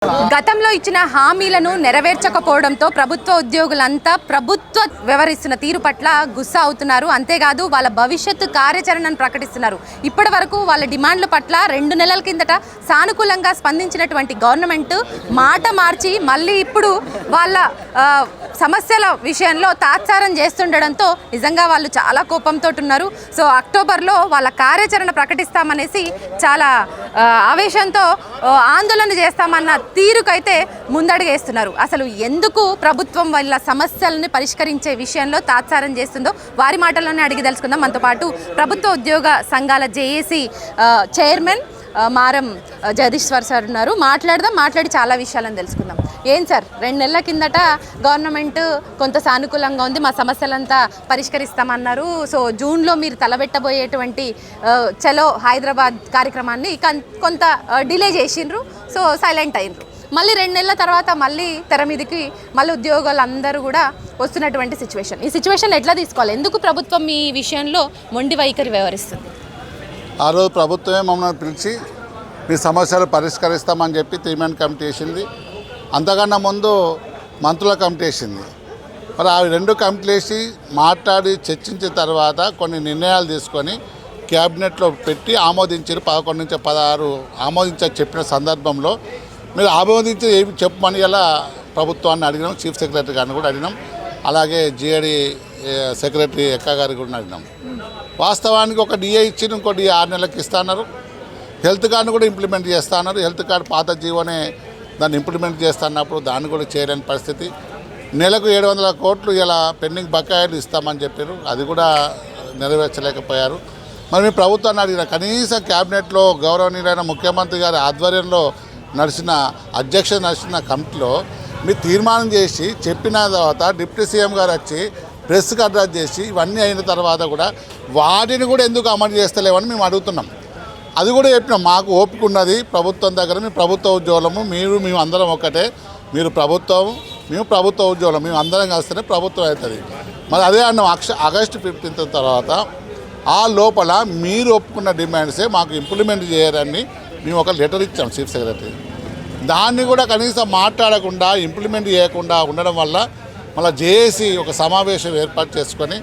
గతంలో ఇచ్చిన హామీలను నెరవేర్చకపోవడంతో ప్రభుత్వ ఉద్యోగులంతా ప్రభుత్వ వ్యవహరిస్తున్న తీరు పట్ల గుస్సా అవుతున్నారు. అంతేకాదు వాళ్ళ భవిష్యత్తు కార్యాచరణను ప్రకటిస్తున్నారు. ఇప్పటి వరకు వాళ్ళ డిమాండ్ల పట్ల 2 నెలల కిందట సానుకూలంగా స్పందించినటువంటి గవర్నమెంట్ మాట మార్చి మళ్ళీ ఇప్పుడు వాళ్ళ సమస్యల విషయంలో తాత్సారం చేస్తుండడంతో నిజంగా వాళ్ళు చాలా కోపంతో ఉన్నారు. సో అక్టోబర్లో వాళ్ళ కార్యాచరణ ప్రకటిస్తామనేసి చాలా ఆవేశంతో ఆందోళన చేస్తామన్న తీరుకైతే ముందడుగేస్తున్నారు. అసలు ఎందుకు ప్రభుత్వం వాళ్ళ సమస్యలను పరిష్కరించే విషయంలో తాత్సారం చేస్తుందో వారి మాటల్లోనే అడిగి తెలుసుకుందాం. మనతో పాటు ప్రభుత్వ ఉద్యోగ సంఘాల జేఏసీ చైర్మన్ మారం జగదీశ్వర్ సార్ ఉన్నారు. మాట్లాడి చాలా విషయాలను తెలుసుకుందాం. ఏం సార్, 2 నెలల కిందట గవర్నమెంట్ కొంత సానుకూలంగా ఉంది, మా సమస్యలంతా పరిష్కరిస్తామన్నారు. సో జూన్లో మీరు తలబెట్టబోయేటువంటి చలో హైదరాబాద్ కార్యక్రమాన్ని కొంత డిలే చేసిండ్రు. సో సైలెంట్ అయినరు. మళ్ళీ 2 నెలల తర్వాత మళ్ళీ తెర మీదకి మళ్ళీ ఉద్యోగులందరూ కూడా వస్తున్నటువంటి సిచ్యువేషన్. ఈ సిచ్యువేషన్ ఎట్లా తీసుకోవాలి? ఎందుకు ప్రభుత్వం ఈ విషయంలో మొండి వైఖరి వ్యవహరిస్తుంది? ఆ రోజు ప్రభుత్వమే మమ్మల్ని పిలిచి మీ సమస్యలు పరిష్కరిస్తామని చెప్పి 3 మెన్ కమిటీ వేసింది. అంతకన్నా ముందు మంత్రుల కమిటీ వేసింది. మరి ఆ 2 కమిటీలు వేసి మాట్లాడి చర్చించిన తర్వాత కొన్ని నిర్ణయాలు తీసుకొని క్యాబినెట్లో పెట్టి ఆమోదించారు. 11 నుంచి 16 ఆమోదించని చెప్పిన సందర్భంలో మీరు ఆమోదించి ఏమి చెప్పమని ఇలా ప్రభుత్వాన్ని అడిగినాం. చీఫ్ సెక్రటరీ గారిని కూడా అడిగినాం. అలాగే జిఏడి సెక్రటరీ ఎక్క గారికి కూడా అడిగినాం. వాస్తవానికి ఒక డిఏ ఇచ్చి ఇంకో డిఏ 6 నెలలకు ఇస్తున్నారు. హెల్త్ కార్డును కూడా ఇంప్లిమెంట్ చేస్తున్నారు. హెల్త్ కార్డు పాత జీవోనే దాన్ని ఇంప్లిమెంట్ చేస్తున్నప్పుడు దాన్ని కూడా చేయలేని పరిస్థితి. నెలకు 700 కోట్లు ఇలా పెండింగ్ బకాయిలు ఇస్తామని చెప్పారు. అది కూడా నెరవేర్చలేకపోయారు. మరి మీ ప్రభుత్వాన్ని అడిగిన కనీసం క్యాబినెట్లో గౌరవనీయులైన ముఖ్యమంత్రి గారి ఆధ్వర్యంలో నడిచిన కమిటీలో మీరు తీర్మానం చేసి చెప్పిన తర్వాత డిప్యూటీ సీఎం గారు వచ్చి ప్రెస్కి అడ్రస్ చేసి ఇవన్నీ అయిన తర్వాత కూడా వాటిని కూడా ఎందుకు అమలు చేస్తలేవని మేము అడుగుతున్నాం. అది కూడా చెప్పినాం. మాకు ఓపిక ఉన్నది ప్రభుత్వం దగ్గర. మేము ప్రభుత్వ ఉద్యోగులము, మేము అందరం ఒకటే. మీరు ప్రభుత్వం, మేము ప్రభుత్వ ఉద్యోగులం, మేము అందరం కలిస్తేనే ప్రభుత్వం అవుతుంది. మరి అదే అన్నాం. ఆగస్టు 15 తర్వాత ఆ లోపల మీరు ఒప్పుకున్న డిమాండ్సే మాకు ఇంప్లిమెంట్ చేయరని మేము ఒక లెటర్ ఇచ్చాం చీఫ్ సెక్రటరీ. దాన్ని కూడా కనీసం మాట్లాడకుండా ఇంప్లిమెంట్ చేయకుండా ఉండడం వల్ల మళ్ళీ జేఏసీ ఒక సమావేశం ఏర్పాటు చేసుకొని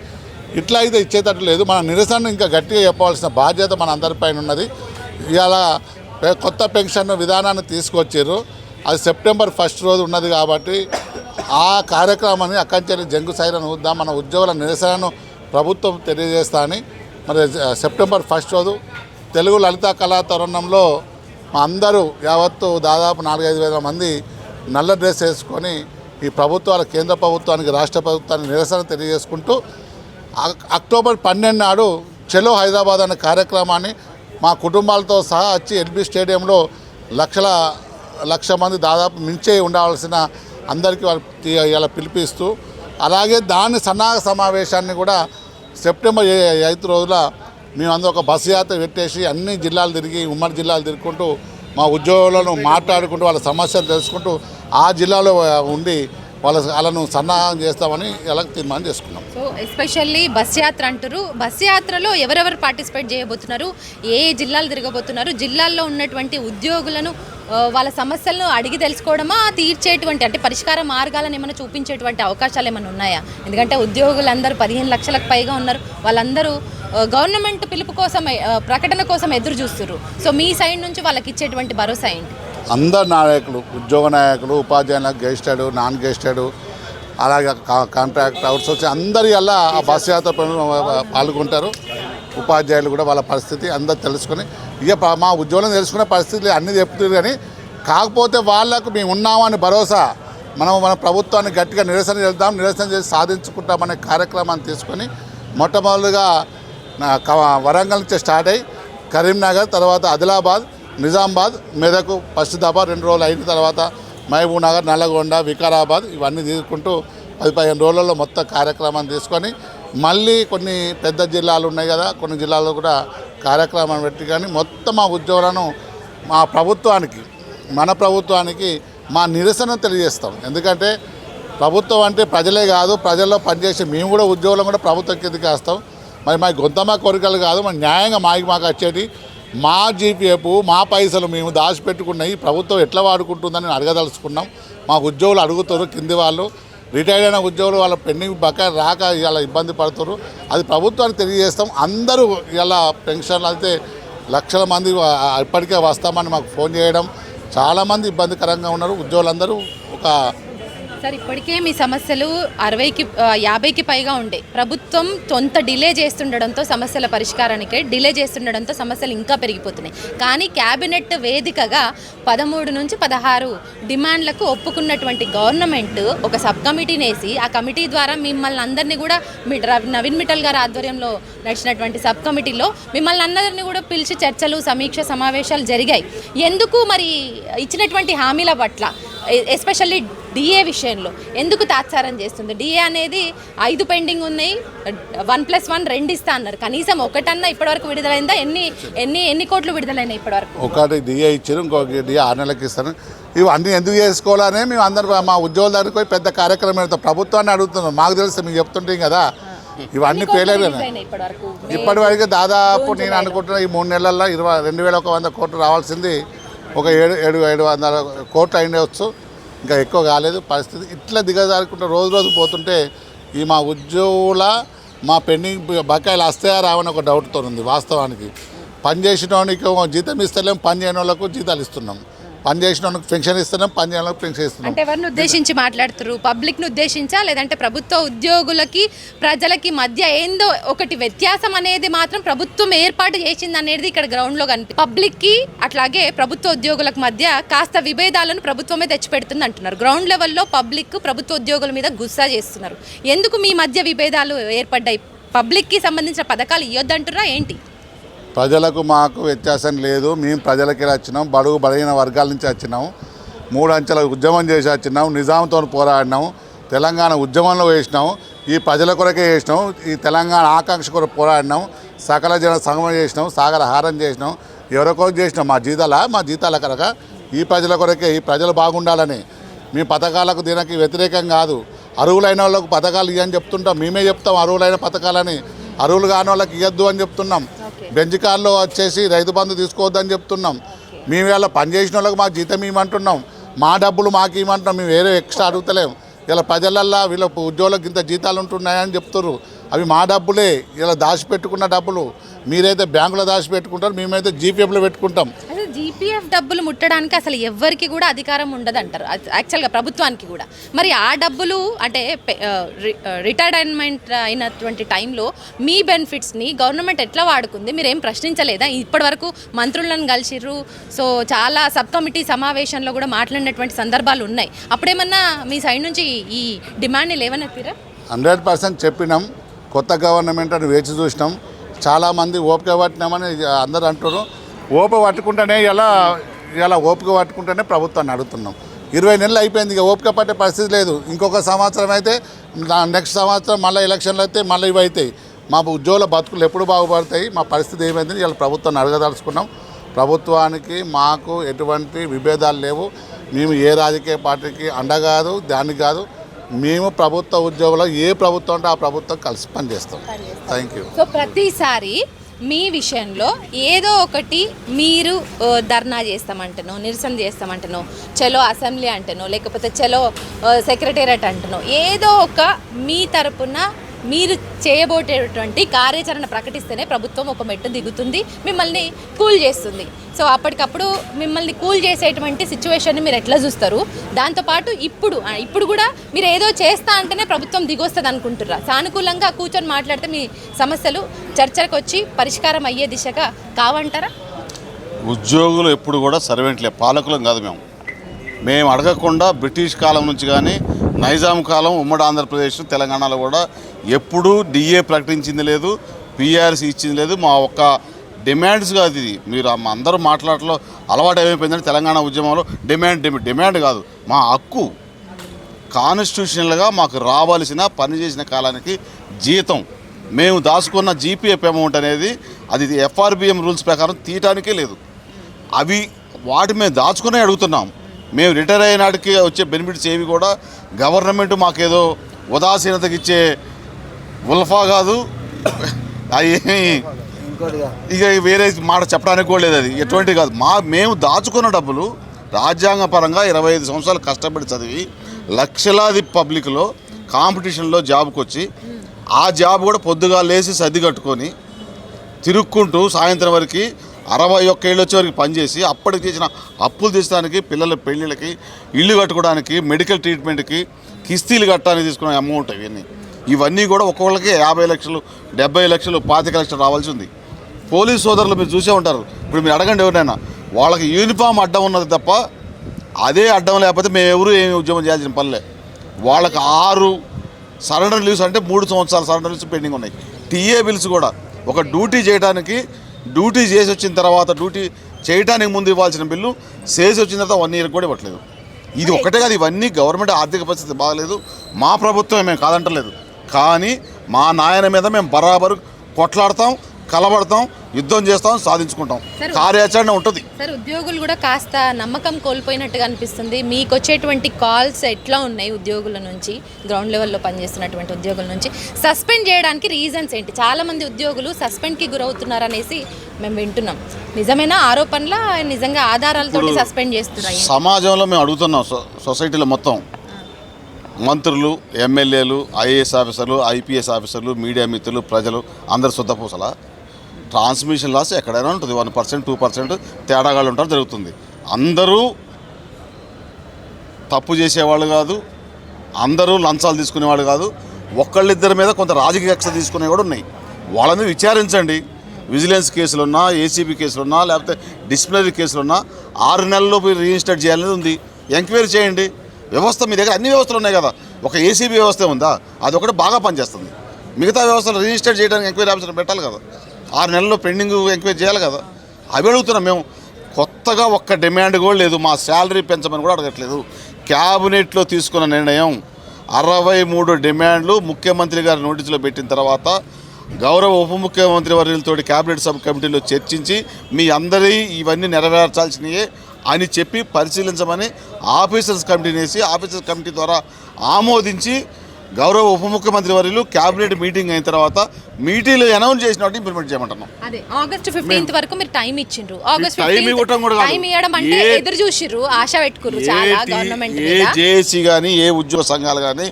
ఇట్లా అయితే ఇచ్చేటట్టు లేదు. మన నిరసన ఇంకా గట్టిగా చెప్పవలసిన బాధ్యత మన అందరిపైన ఉన్నది. ఇవాళ కొత్త పెన్షన్ విధానాన్ని తీసుకొచ్చారు. అది సెప్టెంబర్ 1 రోజు ఉన్నది కాబట్టి ఆ కార్యక్రమాన్ని అక్కంచెల్లి జంగు సైరన్ ఊద్దాం, మన ఉద్యోగుల నిరసనను ప్రభుత్వం తెలియజేస్తా అని. మరి సెప్టెంబర్ 1 రోజు తెలుగు లలితా కళా తరుణంలో అందరూ యావత్తు దాదాపు 4-5 వేల మంది నల్ల డ్రెస్ వేసుకొని ఈ ప్రభుత్వాల కేంద్ర ప్రభుత్వానికి రాష్ట్ర ప్రభుత్వానికి నిరసన తెలియజేసుకుంటూ అక్టోబర్ 12 నాడు చలో హైదరాబాద్ అనే కార్యక్రమాన్ని మా కుటుంబాలతో సహా వచ్చి ఎల్బీ స్టేడియంలో లక్ష మంది దాదాపు మించే ఉండవలసిన అందరికీ ఇలా పిలిపిస్తూ, అలాగే దాని సన్నాహక సమావేశాన్ని కూడా సెప్టెంబర్ 8 రోజుల మేమందరూ ఒక బస్సు యాత్ర పెట్టేసి అన్ని జిల్లాలు తిరిగి ఉమ్మడి జిల్లాలు తిరుగుకుంటూ మా ఉద్యోగులను మాట్లాడుకుంటూ వాళ్ళ సమస్యలు తెలుసుకుంటూ ఆ జిల్లాలో ఉండి వాళ్ళను సన్నాహం చేస్తామని ఎలా తీర్మానం చేసుకున్నాం. సో ఎస్పెషల్లీ బస్ యాత్ర అంటారు. బస్ యాత్రలో ఎవరెవరు పార్టిసిపేట్ చేయబోతున్నారు, ఏ జిల్లాలు తిరగబోతున్నారు, జిల్లాల్లో ఉన్నటువంటి ఉద్యోగులను వాళ్ళ సమస్యలను అడిగి తెలుసుకోవడమా, తీర్చేటువంటి అంటే పరిష్కార మార్గాలను ఏమైనా చూపించేటువంటి అవకాశాలు ఏమైనా ఉన్నాయా? ఎందుకంటే ఉద్యోగులందరూ 15 లక్షలకు పైగా ఉన్నారు. వాళ్ళందరూ గవర్నమెంట్ పిలుపు కోసం, ప్రకటన కోసం ఎదురు చూస్తున్నారు. సో మీ సైడ్ నుంచి వాళ్ళకి ఇచ్చేటువంటి భరోసా ఏంటి? అందరు నాయకులు, ఉద్యోగ నాయకులు, ఉపాధ్యాయులకు గెస్టెడ్, నాన్ గెస్టెడ్, అలాగే కాంట్రాక్ట్ అవుట్సోర్స్ అందరి వల్ల ఆ బస్ యాత్ర పాల్గొంటారు. ఉపాధ్యాయులు కూడా వాళ్ళ పరిస్థితి అందరు తెలుసుకొని ఇక మా ఉద్యోగం తెలుసుకునే పరిస్థితులు అన్నీ చెప్తుంది. కానీ కాకపోతే వాళ్ళకు మేము ఉన్నామని భరోసా, మన ప్రభుత్వాన్ని గట్టిగా నిరసన చేసి సాధించుకుంటామనే కార్యక్రమాన్ని తీసుకొని మొట్టమొదటిగా వరంగల్ నుంచి స్టార్ట్ అయ్యి కరీంనగర్, తర్వాత ఆదిలాబాద్, నిజామాబాద్, మెదక్, పశ్చిదాబాద్ 2 రోజులు అయిన తర్వాత మహబూబ్ నగర్, నల్లగొండ, వికారాబాద్ ఇవన్నీ తీసుకుంటూ 10-15 రోజులలో మొత్తం కార్యక్రమాన్ని తీసుకొని మళ్ళీ కొన్ని పెద్ద జిల్లాలు ఉన్నాయి కదా, కొన్ని జిల్లాల్లో కూడా కార్యక్రమాన్ని పెట్టి కానీ మొత్తం మా ఉద్యోగులను మన ప్రభుత్వానికి మా నిరసన తెలియజేస్తాం. ఎందుకంటే ప్రభుత్వం అంటే ప్రజలే కాదు, ప్రజల్లో పనిచేసి మేము కూడా ఉద్యోగులను కూడా ప్రభుత్వం కిందకి వేస్తాం. మరి మా గొంతమ్మ కోరికలు కాదు, మరి న్యాయంగా మాకు వచ్చేటి మా జీపీఎఫ్ మా పైసలు మేము దాచిపెట్టుకున్నాయి ప్రభుత్వం ఎట్లా వాడుకుంటుందని నేను అడగదలుచుకున్నాం. మా ఉద్యోగులు అడుగుతారు, కింది వాళ్ళు రిటైర్డ్ అయిన ఉద్యోగులు వాళ్ళ పెండింగ్ బకాయి రాక ఇలా ఇబ్బంది పడుతారు. అది ప్రభుత్వానికి తెలియజేస్తాం. అందరూ ఇలా పెన్షన్లు అయితే లక్షల మంది ఇప్పటికే వస్తామని మాకు ఫోన్ చేయడం, చాలామంది ఇబ్బందికరంగా ఉన్నారు ఉద్యోగులందరూ. ఒక సార్ ఇప్పటికే మీ సమస్యలు 50కి పైగా ఉండే ప్రభుత్వం కొంత డిలే చేస్తుండడంతో సమస్యల పరిష్కారానికి డిలే చేస్తుండడంతో సమస్యలు ఇంకా పెరిగిపోతున్నాయి. కానీ క్యాబినెట్ వేదికగా 13 నుంచి 16 డిమాండ్లకు ఒప్పుకున్నటువంటి గవర్నమెంట్ ఒక సబ్ కమిటీని వేసి ఆ కమిటీ ద్వారా మిమ్మల్ని అందరినీ కూడా నవీన్ మిట్టల్ గారి ఆధ్వర్యంలో నడిచినటువంటి సబ్ కమిటీలో మిమ్మల్ని అందరినీ కూడా పిలిచి చర్చలు, సమీక్ష సమావేశాలు జరిగాయి. ఎందుకు మరి ఇచ్చినటువంటి హామీల పట్ల ఎస్పెషల్లీ డిఏ విషయంలో ఎందుకు తాత్సారం చేస్తుంది? డిఏ అనేది 5 పెండింగ్ ఉన్నాయి, 1+1 2 ఇస్తా అన్నారు. కనీసం ఒకటన్నా ఇప్పటివరకు విడుదలైందా? ఎన్ని కోట్లు విడుదలైనాయి ఇప్పటివరకు? ఒకటి డిఏ ఇచ్చారు, ఇంకొక డిఏ 6 నెలలకు ఇస్తారు. ఇవన్నీ ఎందుకు చేసుకోవాలని మేము అందరూ మా ఉద్యోగుల దగ్గరికి పోయి పెద్ద కార్యక్రమం పెడతాం. ప్రభుత్వాన్ని అడుగుతున్నాం. మాకు తెలుసు, మీకు చెప్తుంటాం కదా, ఇవన్నీ ఫెయిల్ కదా. ఇప్పటివరకు దాదాపు నేను అనుకుంటున్నా ఈ 3 నెలల్లో 22,100 కోట్లు రావాల్సింది ఒక 700 కోట్లు అయిండవచ్చు. ఇంకా ఎక్కువ కాలేదు పరిస్థితి. ఇట్లా దిగజారుకుంటూ రోజు పోతుంటే ఈ మా ఉద్యోగుల మా పెండింగ్ బకాయిలు వస్తాయా రావని ఒక డౌట్తో ఉంది. వాస్తవానికి పని చేసిన వానికి జీతం ఇస్తలేం, పని చేయని వాళ్ళకు జీతాలు ఇస్తున్నాం, పని చేసిన వాళ్ళకి పెన్షన్ ఇస్తున్నాం, పని చేయని వాళ్ళకి పెన్షన్ ఇస్తున్నాం. అంటే ఎవరిని ఉద్దేశించి మాట్లాడుతారు? పబ్లిక్ని ఉద్దేశించా, లేదంటే ప్రభుత్వ ఉద్యోగులకి ప్రజలకి మధ్య ఏందో ఒకటి వ్యత్యాసం అనేది మాత్రం ప్రభుత్వం ఏర్పాటు చేసింది అనేది ఇక్కడ గ్రౌండ్లో కనిపి పబ్లిక్కి అట్లాగే ప్రభుత్వ ఉద్యోగులకు మధ్య కాస్త విభేదాలను ప్రభుత్వమే తెచ్చిపెడుతుంది అంటున్నారు. గ్రౌండ్ లెవెల్లో పబ్లిక్ ప్రభుత్వ ఉద్యోగుల మీద గుస్సా చేస్తున్నారు. ఎందుకు మీ మధ్య విభేదాలు ఏర్పడ్డాయి? పబ్లిక్కి సంబంధించిన పథకాలు ఇవ్వద్దంటురా ఏంటి? ప్రజలకు మాకు వ్యత్యాసం లేదు. మేము ప్రజలకి వచ్చినాం, బడుగు బలహీన వర్గాల నుంచి వచ్చినాం, 3 అంచెల ఉద్యమం చేసి వచ్చినాం, నిజాంతో పోరాడినాం, తెలంగాణ ఉద్యమంలో వేసినాం, ఈ ప్రజల కొరకే చేసినాం, ఈ తెలంగాణ ఆకాంక్ష కొరకు పోరాడినాం, సకల జన సంగమం చేసినాం, సాగర హారం చేసినాం. ఎవరికో చేసినాం మా జీతాల కనుక ఈ ప్రజల కొరకే, ఈ ప్రజలు బాగుండాలని. మీ పథకాలకు దీనికి వ్యతిరేకం కాదు. అర్హులైన వాళ్ళకు పథకాలు ఇవ్వని చెప్తుంటాం, మేమే చెప్తాం అర్హులైన పథకాలని. అర్హులు కాని వాళ్ళకి ఇవ్వద్దు అని చెప్తున్నాం. బెంచ్ కార్లో వచ్చేసి రైతు బంధు తీసుకోవద్దని చెప్తున్నాం. మేము ఇలా పనిచేసిన వాళ్ళకి మాకు జీతం ఇవ్వమంటున్నాం, మా డబ్బులు మాకు ఇవ్వమంటున్నాం. మేము వేరే ఎక్స్ట్రా అడుగుతలేం. ఇలా ప్రజలల్లో వీళ్ళ ఉద్యోగులకు ఇంత జీతాలు ఉంటున్నాయని చెప్తున్నారు. అవి మా డబ్బులే, ఇలా దాచిపెట్టుకున్న డబ్బులు. మీరైతే బ్యాంకులో దాచిపెట్టుకుంటారు, మేమైతే జీపీఎఫ్లో పెట్టుకుంటాం. అసలు జీపీఎఫ్ డబ్బులు ముట్టడానికి అసలు ఎవరికి కూడా అధికారం ఉండదు అంటారు, యాక్చువల్గా ప్రభుత్వానికి కూడా. మరి ఆ డబ్బులు అంటే రిటైర్మెంట్ అయినటువంటి టైంలో మీ బెనిఫిట్స్ని గవర్నమెంట్ ఎట్లా వాడుకుంది? మీరు ఏం ప్రశ్నించలేదా? ఇప్పటివరకు మంత్రులను కలిసిర్రు, సో చాలా సబ్ కమిటీ సమావేశంలో కూడా మాట్లాడినటువంటి సందర్భాలు ఉన్నాయి. అప్పుడేమన్నా మీ సైడ్ నుంచి ఈ డిమాండ్ని లేవనెత్తిరా? 100% చెప్పినాం. కొత్త గవర్నమెంట్ అని వేచి చూసినాం. చాలామంది ఓపిక పట్టినామని అందరూ అంటారు. ఓపిక పట్టుకుంటేనే ఇలా ఓపిక పట్టుకుంటేనే ప్రభుత్వాన్ని అడుగుతున్నాం. 20 నెలలు అయిపోయింది, ఇక ఓపిక పట్టే పరిస్థితి లేదు. ఇంకొక సంవత్సరం అయితే నెక్స్ట్ సంవత్సరం మళ్ళీ ఎలక్షన్లు అయితే మళ్ళీ ఇవి అవుతాయి. మా ఉద్యోగుల బతుకులు ఎప్పుడు బాగుపడతాయి? మా పరిస్థితి ఏమైంది? ఇలా ప్రభుత్వాన్ని అడగదలుచుకున్నాం. ప్రభుత్వానికి మాకు ఎటువంటి విభేదాలు లేవు. మేము ఏ రాజకీయ పార్టీకి అండ కాదు, దానికి కాదు. మేము ప్రభుత్వ ఉద్యోగులు, ఏ ప్రభుత్వం అంటే ఆ ప్రభుత్వం కలిసి పనిచేస్తాం. Thank you. సో ప్రతిసారి మీ విషయంలో ఏదో ఒకటి మీరు ధర్నా చేస్తామంటనో, నిరసన చేస్తామంటనో, చలో అసెంబ్లీ అంటనో, లేకపోతే చలో సెక్రటేరియట్ అంటనో, ఏదో ఒక మీ తరపున మీరు చేయబోయేటువంటి కార్యాచరణ ప్రకటిస్తేనే ప్రభుత్వం ఒక మెట్టు దిగుతుంది, మిమ్మల్ని కూల్ చేస్తుంది. సో అప్పటికప్పుడు మిమ్మల్ని కూల్ చేసేటువంటి సిచ్యువేషన్ని మీరు ఎట్లా చూస్తారు? దాంతోపాటు ఇప్పుడు కూడా మీరు ఏదో చేస్తా అంటేనే ప్రభుత్వం దిగొస్తుంది అనుకుంటుర్రా? సానుకూలంగా కూర్చొని మాట్లాడితే మీ సమస్యలు చర్చలకు వచ్చి పరిష్కారం అయ్యే దిశగా కావంటారా? ఉద్యోగులు ఎప్పుడు కూడా సర్వెంట్లే, పాలకులం కాదు. మేము అడగకుండా బ్రిటిష్ కాలం నుంచి కానీ నైజాం కాలం ఉమ్మడి ఆంధ్రప్రదేశ్ తెలంగాణలో కూడా ఎప్పుడూ డిఏ ప్రకటించింది లేదు, పిఆర్సీ ఇచ్చింది లేదు. మా ఒక్క డిమాండ్స్ కాదు ఇది. మీరు అందరూ మాట్లాడలో అలవాటు ఏమైపోయిందంటే తెలంగాణ ఉద్యమంలో డిమాండ్ కాదు, మా హక్కు. కాన్స్టిట్యూషనల్గా మాకు రావాల్సిన పనిచేసిన కాలానికి జీతం, మేము దాచుకున్న జీపీఎఫ్ అమౌంట్ అనేది అది ఎఫ్ఆర్బిఎం రూల్స్ ప్రకారం తీయటానికే లేదు. అవి వాటి మేము దాచుకునే అడుగుతున్నాం. మేము రిటైర్ అయినాటికి వచ్చే బెనిఫిట్స్ ఏవి కూడా గవర్నమెంట్ మాకేదో ఉదాసీనతకి ఇచ్చే ఉల్ఫా కాదు. అవి ఇక వేరే మాట చెప్పడానికి కూడా లేదు. అది ఎటువంటి కాదు. మేము దాచుకున్న డబ్బులు రాజ్యాంగ పరంగా 25 సంవత్సరాలు కష్టపడి చదివి లక్షలాది పబ్లిక్లో కాంపిటీషన్లో జాబ్కి వచ్చి ఆ జాబ్ కూడా పొద్దుగా లేచి సర్ది కట్టుకొని తిరుక్కుంటూ సాయంత్రం వరకు 61 ఏళ్ళు వచ్చే వరకు పనిచేసి అప్పటికి చేసిన అప్పులు తీసడానికి, పిల్లల పెళ్ళిళ్ళకి, ఇల్లు కట్టుకోవడానికి, మెడికల్ ట్రీట్మెంట్కి, కిస్తీలు కట్టడానికి తీసుకునే అమౌంట్ ఇవన్నీ కూడా ఒక్కొక్కరికి 50 లక్షలు, 70 లక్షలు, 25 లక్షలు రావాల్సి ఉంది. పోలీస్ సోదరులు మీరు చూసే ఉంటారు. ఇప్పుడు మీరు అడగండి ఎవరినైనా, వాళ్ళకి యూనిఫామ్ అడ్డం ఉన్నది తప్ప అదే అడ్డం లేకపోతే మేము ఎవరు ఏమి ఉద్యమం చేయాల్సిన పనిలే. వాళ్ళకి 6 సరెండర్ లీవ్స్ అంటే 3 సంవత్సరాల సరెండర్ లీవ్స్ పెండింగ్ ఉన్నాయి. టీఏ బిల్స్ కూడా ఒక డ్యూటీ చేయడానికి, డ్యూటీ చేసి వచ్చిన తర్వాత డ్యూటీ చేయడానికి ముందు ఇవ్వాల్సిన బిల్లు చేసి వచ్చిన తర్వాత 1 ఇయర్ కూడా ఇవ్వట్లేదు. ఇది ఒక్కటే కాదు, ఇవన్నీ గవర్నమెంట్ ఆర్థిక పరిస్థితి బాగలేదు. మా ప్రభుత్వం మేము కాదంటలేదు, కానీ మా నాయన మీద మేము బరాబరు కొట్లాడతాం, కలబడతాం, యుద్ధం చేస్తాం, సాధించుకుంటాం. కార్యాచరణ ఉంటుంది. సార్, ఉద్యోగులు కూడా కాస్త నమ్మకం కోల్పోయినట్టుగా అనిపిస్తుంది. మీకు వచ్చేటువంటి కాల్స్ ఎట్లా ఉన్నాయి ఉద్యోగుల నుంచి, గ్రౌండ్ లెవెల్లో పనిచేస్తున్నటువంటి ఉద్యోగుల నుంచి? సస్పెండ్ చేయడానికి రీజన్స్ ఏంటి? చాలామంది ఉద్యోగులు సస్పెండ్కి గురవుతున్నారనేసి మేము వింటున్నాం. నిజమేనా ఆరోపణల, నిజంగా ఆధారాలతో సస్పెండ్ చేస్తున్నారు? సమాజంలో మేము అడుగుతున్నాం, సొసైటీలో మొత్తం మంత్రులు, ఎమ్మెల్యేలు, ఐఏఎస్ ఆఫీసర్లు, ఐపీఎస్ ఆఫీసర్లు, మీడియా మిత్రులు, ప్రజలు అందరు శుద్ధపూసల ట్రాన్స్మిషన్ లాస్ ఎక్కడైనా ఉంటుంది. 1%, 2% తేడాగాళ్ళు ఉంటారు, జరుగుతుంది. అందరూ తప్పు చేసేవాళ్ళు కాదు, అందరూ లంచాలు తీసుకునేవాళ్ళు కాదు. ఒక్కళ్ళిద్దరి మీద కొంత రాజకీయ కక్ష తీసుకునే కూడా ఉన్నాయి. వాళ్ళని విచారించండి. విజిలెన్స్ కేసులున్నా, ఏసీబీ కేసులున్నా, లేకపోతే డిసిప్లినరీ కేసులున్నా 6 నెలల్లోపు రిజిస్టర్ చేయాలనేది ఉంది. ఎంక్వైరీ చేయండి. వ్యవస్థ మీ దగ్గర అన్ని వ్యవస్థలు ఉన్నాయి కదా, ఒక ఏసీబీ వ్యవస్థ ఉందా, అదొకటి బాగా పనిచేస్తుంది. మిగతా వ్యవస్థలు రిజిస్టర్ చేయడానికి ఎంక్వైరీ ఆఫీసర్ పెట్టాలి కదా, 6 నెలల్లో పెండింగ్ ఎంక్వైరీ చేయాలి కదా. అవి అడుగుతున్నాం మేము. కొత్తగా ఒక్క డిమాండ్ కూడా లేదు. మా శాలరీ పెంచమని కూడా అడగట్లేదు. క్యాబినెట్లో తీసుకున్న నిర్ణయం 63 డిమాండ్లు ముఖ్యమంత్రి గారి నోటీసులో పెట్టిన తర్వాత గౌరవ ఉప ముఖ్యమంత్రి వర్యులతో క్యాబినెట్ సబ్ కమిటీలో చర్చించి మీ అందరి ఇవన్నీ నెరవేర్చాల్సినవి అని చెప్పి పరిశీలించమని ఆఫీసర్స్ కమిటీని వేసి ఆఫీసర్స్ కమిటీ ద్వారా ఆమోదించి గౌరవ ఉప ముఖ్యమంత్రి వర్యులు క్యాబినెట్ మీటింగ్ అయిన తర్వాత మీటింగ్లో అనౌన్స్ చేసినట్టు ఇంప్లిమెంట్ చేయమంటున్నాం. అదే ఆగస్ట్ 15th వరకు మీరు టైం ఇచ్చిండ్రు. ఆగస్ట్ టైం ఇవ్వటం కూడా టైం ఇవ్వడం అంటే ఎదురు చూసిర్రు, ఆశ పెట్టుకుర్రు చాలా గవర్నమెంట్ మీద. ఏ జేఏసీ కానీ ఏ ఉద్యోగ సంఘాలు కానీ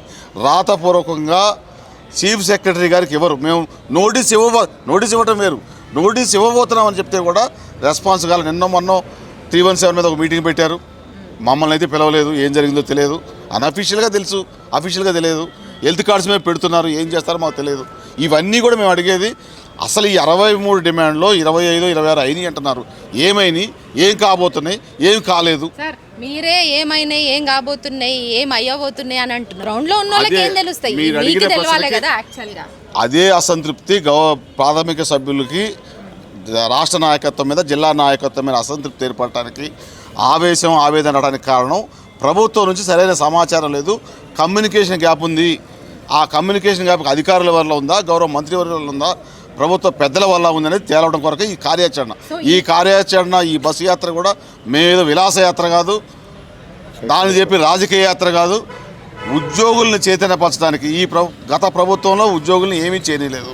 రాతపూర్వకంగా చీఫ్ సెక్రటరీ గారికి ఎవరు మేము నోటీస్ ఇవ్వటం వేరు, నోటీస్ ఇవ్వబోతున్నామని చెప్తే కూడా రెస్పాన్స్ కావాలి. నిన్న మొన్న 317 మీద ఒక మీటింగ్ పెట్టారు. మమ్మల్ని అయితే పిలవలేదు. ఏం జరిగిందో తెలియదు. అన్అఫీషియల్గా తెలుసు, అఫీషియల్గా తెలియదు. హెల్త్ కార్డ్స్ మీద పెడుతున్నారు, ఏం చేస్తారో మాకు తెలియదు. ఇవన్నీ కూడా మేము అడిగేది అసలు ఈ 63 డిమాండ్లో 25, 26 అయినాయి అంటున్నారు. ఏమైనాయి, ఏం కాబోతున్నాయి, ఏం కాలేదు. సార్, మీరే ఏమైనాయి, ఏం కాబోతున్నాయి, ఏం అయ్యబోతున్నాయి అని అంటున్నారు. గ్రౌండ్లో ఉన్న వాళ్ళకి ఏం తెలుస్తాయి? మీకు తెలవాలి కదా యాక్చువల్గా. అదే అసంతృప్తి ప్రాథమిక సభ్యులకి రాష్ట్ర నాయకత్వం మీద, జిల్లా నాయకత్వం మీద అసంతృప్తి ఏర్పడటానికి, ఆవేశం, ఆవేదన అనడానికి కారణం ప్రభుత్వం నుంచి సరైన సమాచారం లేదు. కమ్యూనికేషన్ గ్యాప్ ఉంది. ఆ కమ్యూనికేషన్ గ్యాప్ అధికారుల వల్ల ఉందా, గౌరవ మంత్రి వల్ల ఉందా, ప్రభుత్వ పెద్దల వల్ల ఉందనేది తేలవడం కొరకు ఈ కార్యాచరణ. ఈ బస్సు యాత్ర కూడా మేమేదో విలాసయాత్ర కాదు, దాన్ని చెప్పి రాజకీయ యాత్ర కాదు. ఉద్యోగుల్ని చైతన్యపరచడానికి గత ప్రభుత్వంలో ఉద్యోగుల్ని ఏమీ చేయలేదు.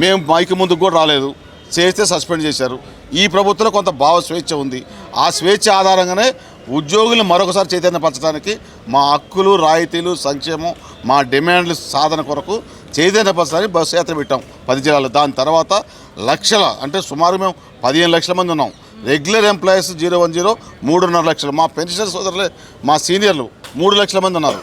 మేము మైకి ముందుకు కూడా రాలేదు, చేస్తే సస్పెండ్ చేశారు. ఈ ప్రభుత్వంలో కొంత భావ స్వేచ్ఛ ఉంది. ఆ స్వేచ్ఛ ఆధారంగానే ఉద్యోగులను మరొకసారి చైతన్యపరచడానికి మా హక్కులు, రాయితీలు, సంక్షేమం, మా డిమాండ్లు సాధన కొరకు చైతన్యపరచడానికి బస్సు యాత్ర పెట్టాం 10 జిల్లాలు. దాని తర్వాత లక్షల అంటే సుమారు మేము 15 లక్షల మంది ఉన్నాం. రెగ్యులర్ ఎంప్లాయీస్ 010 3.5 లక్షలు. మా పెన్షన్ సోదరులే, మా సీనియర్లు 3 లక్షల మంది ఉన్నారు.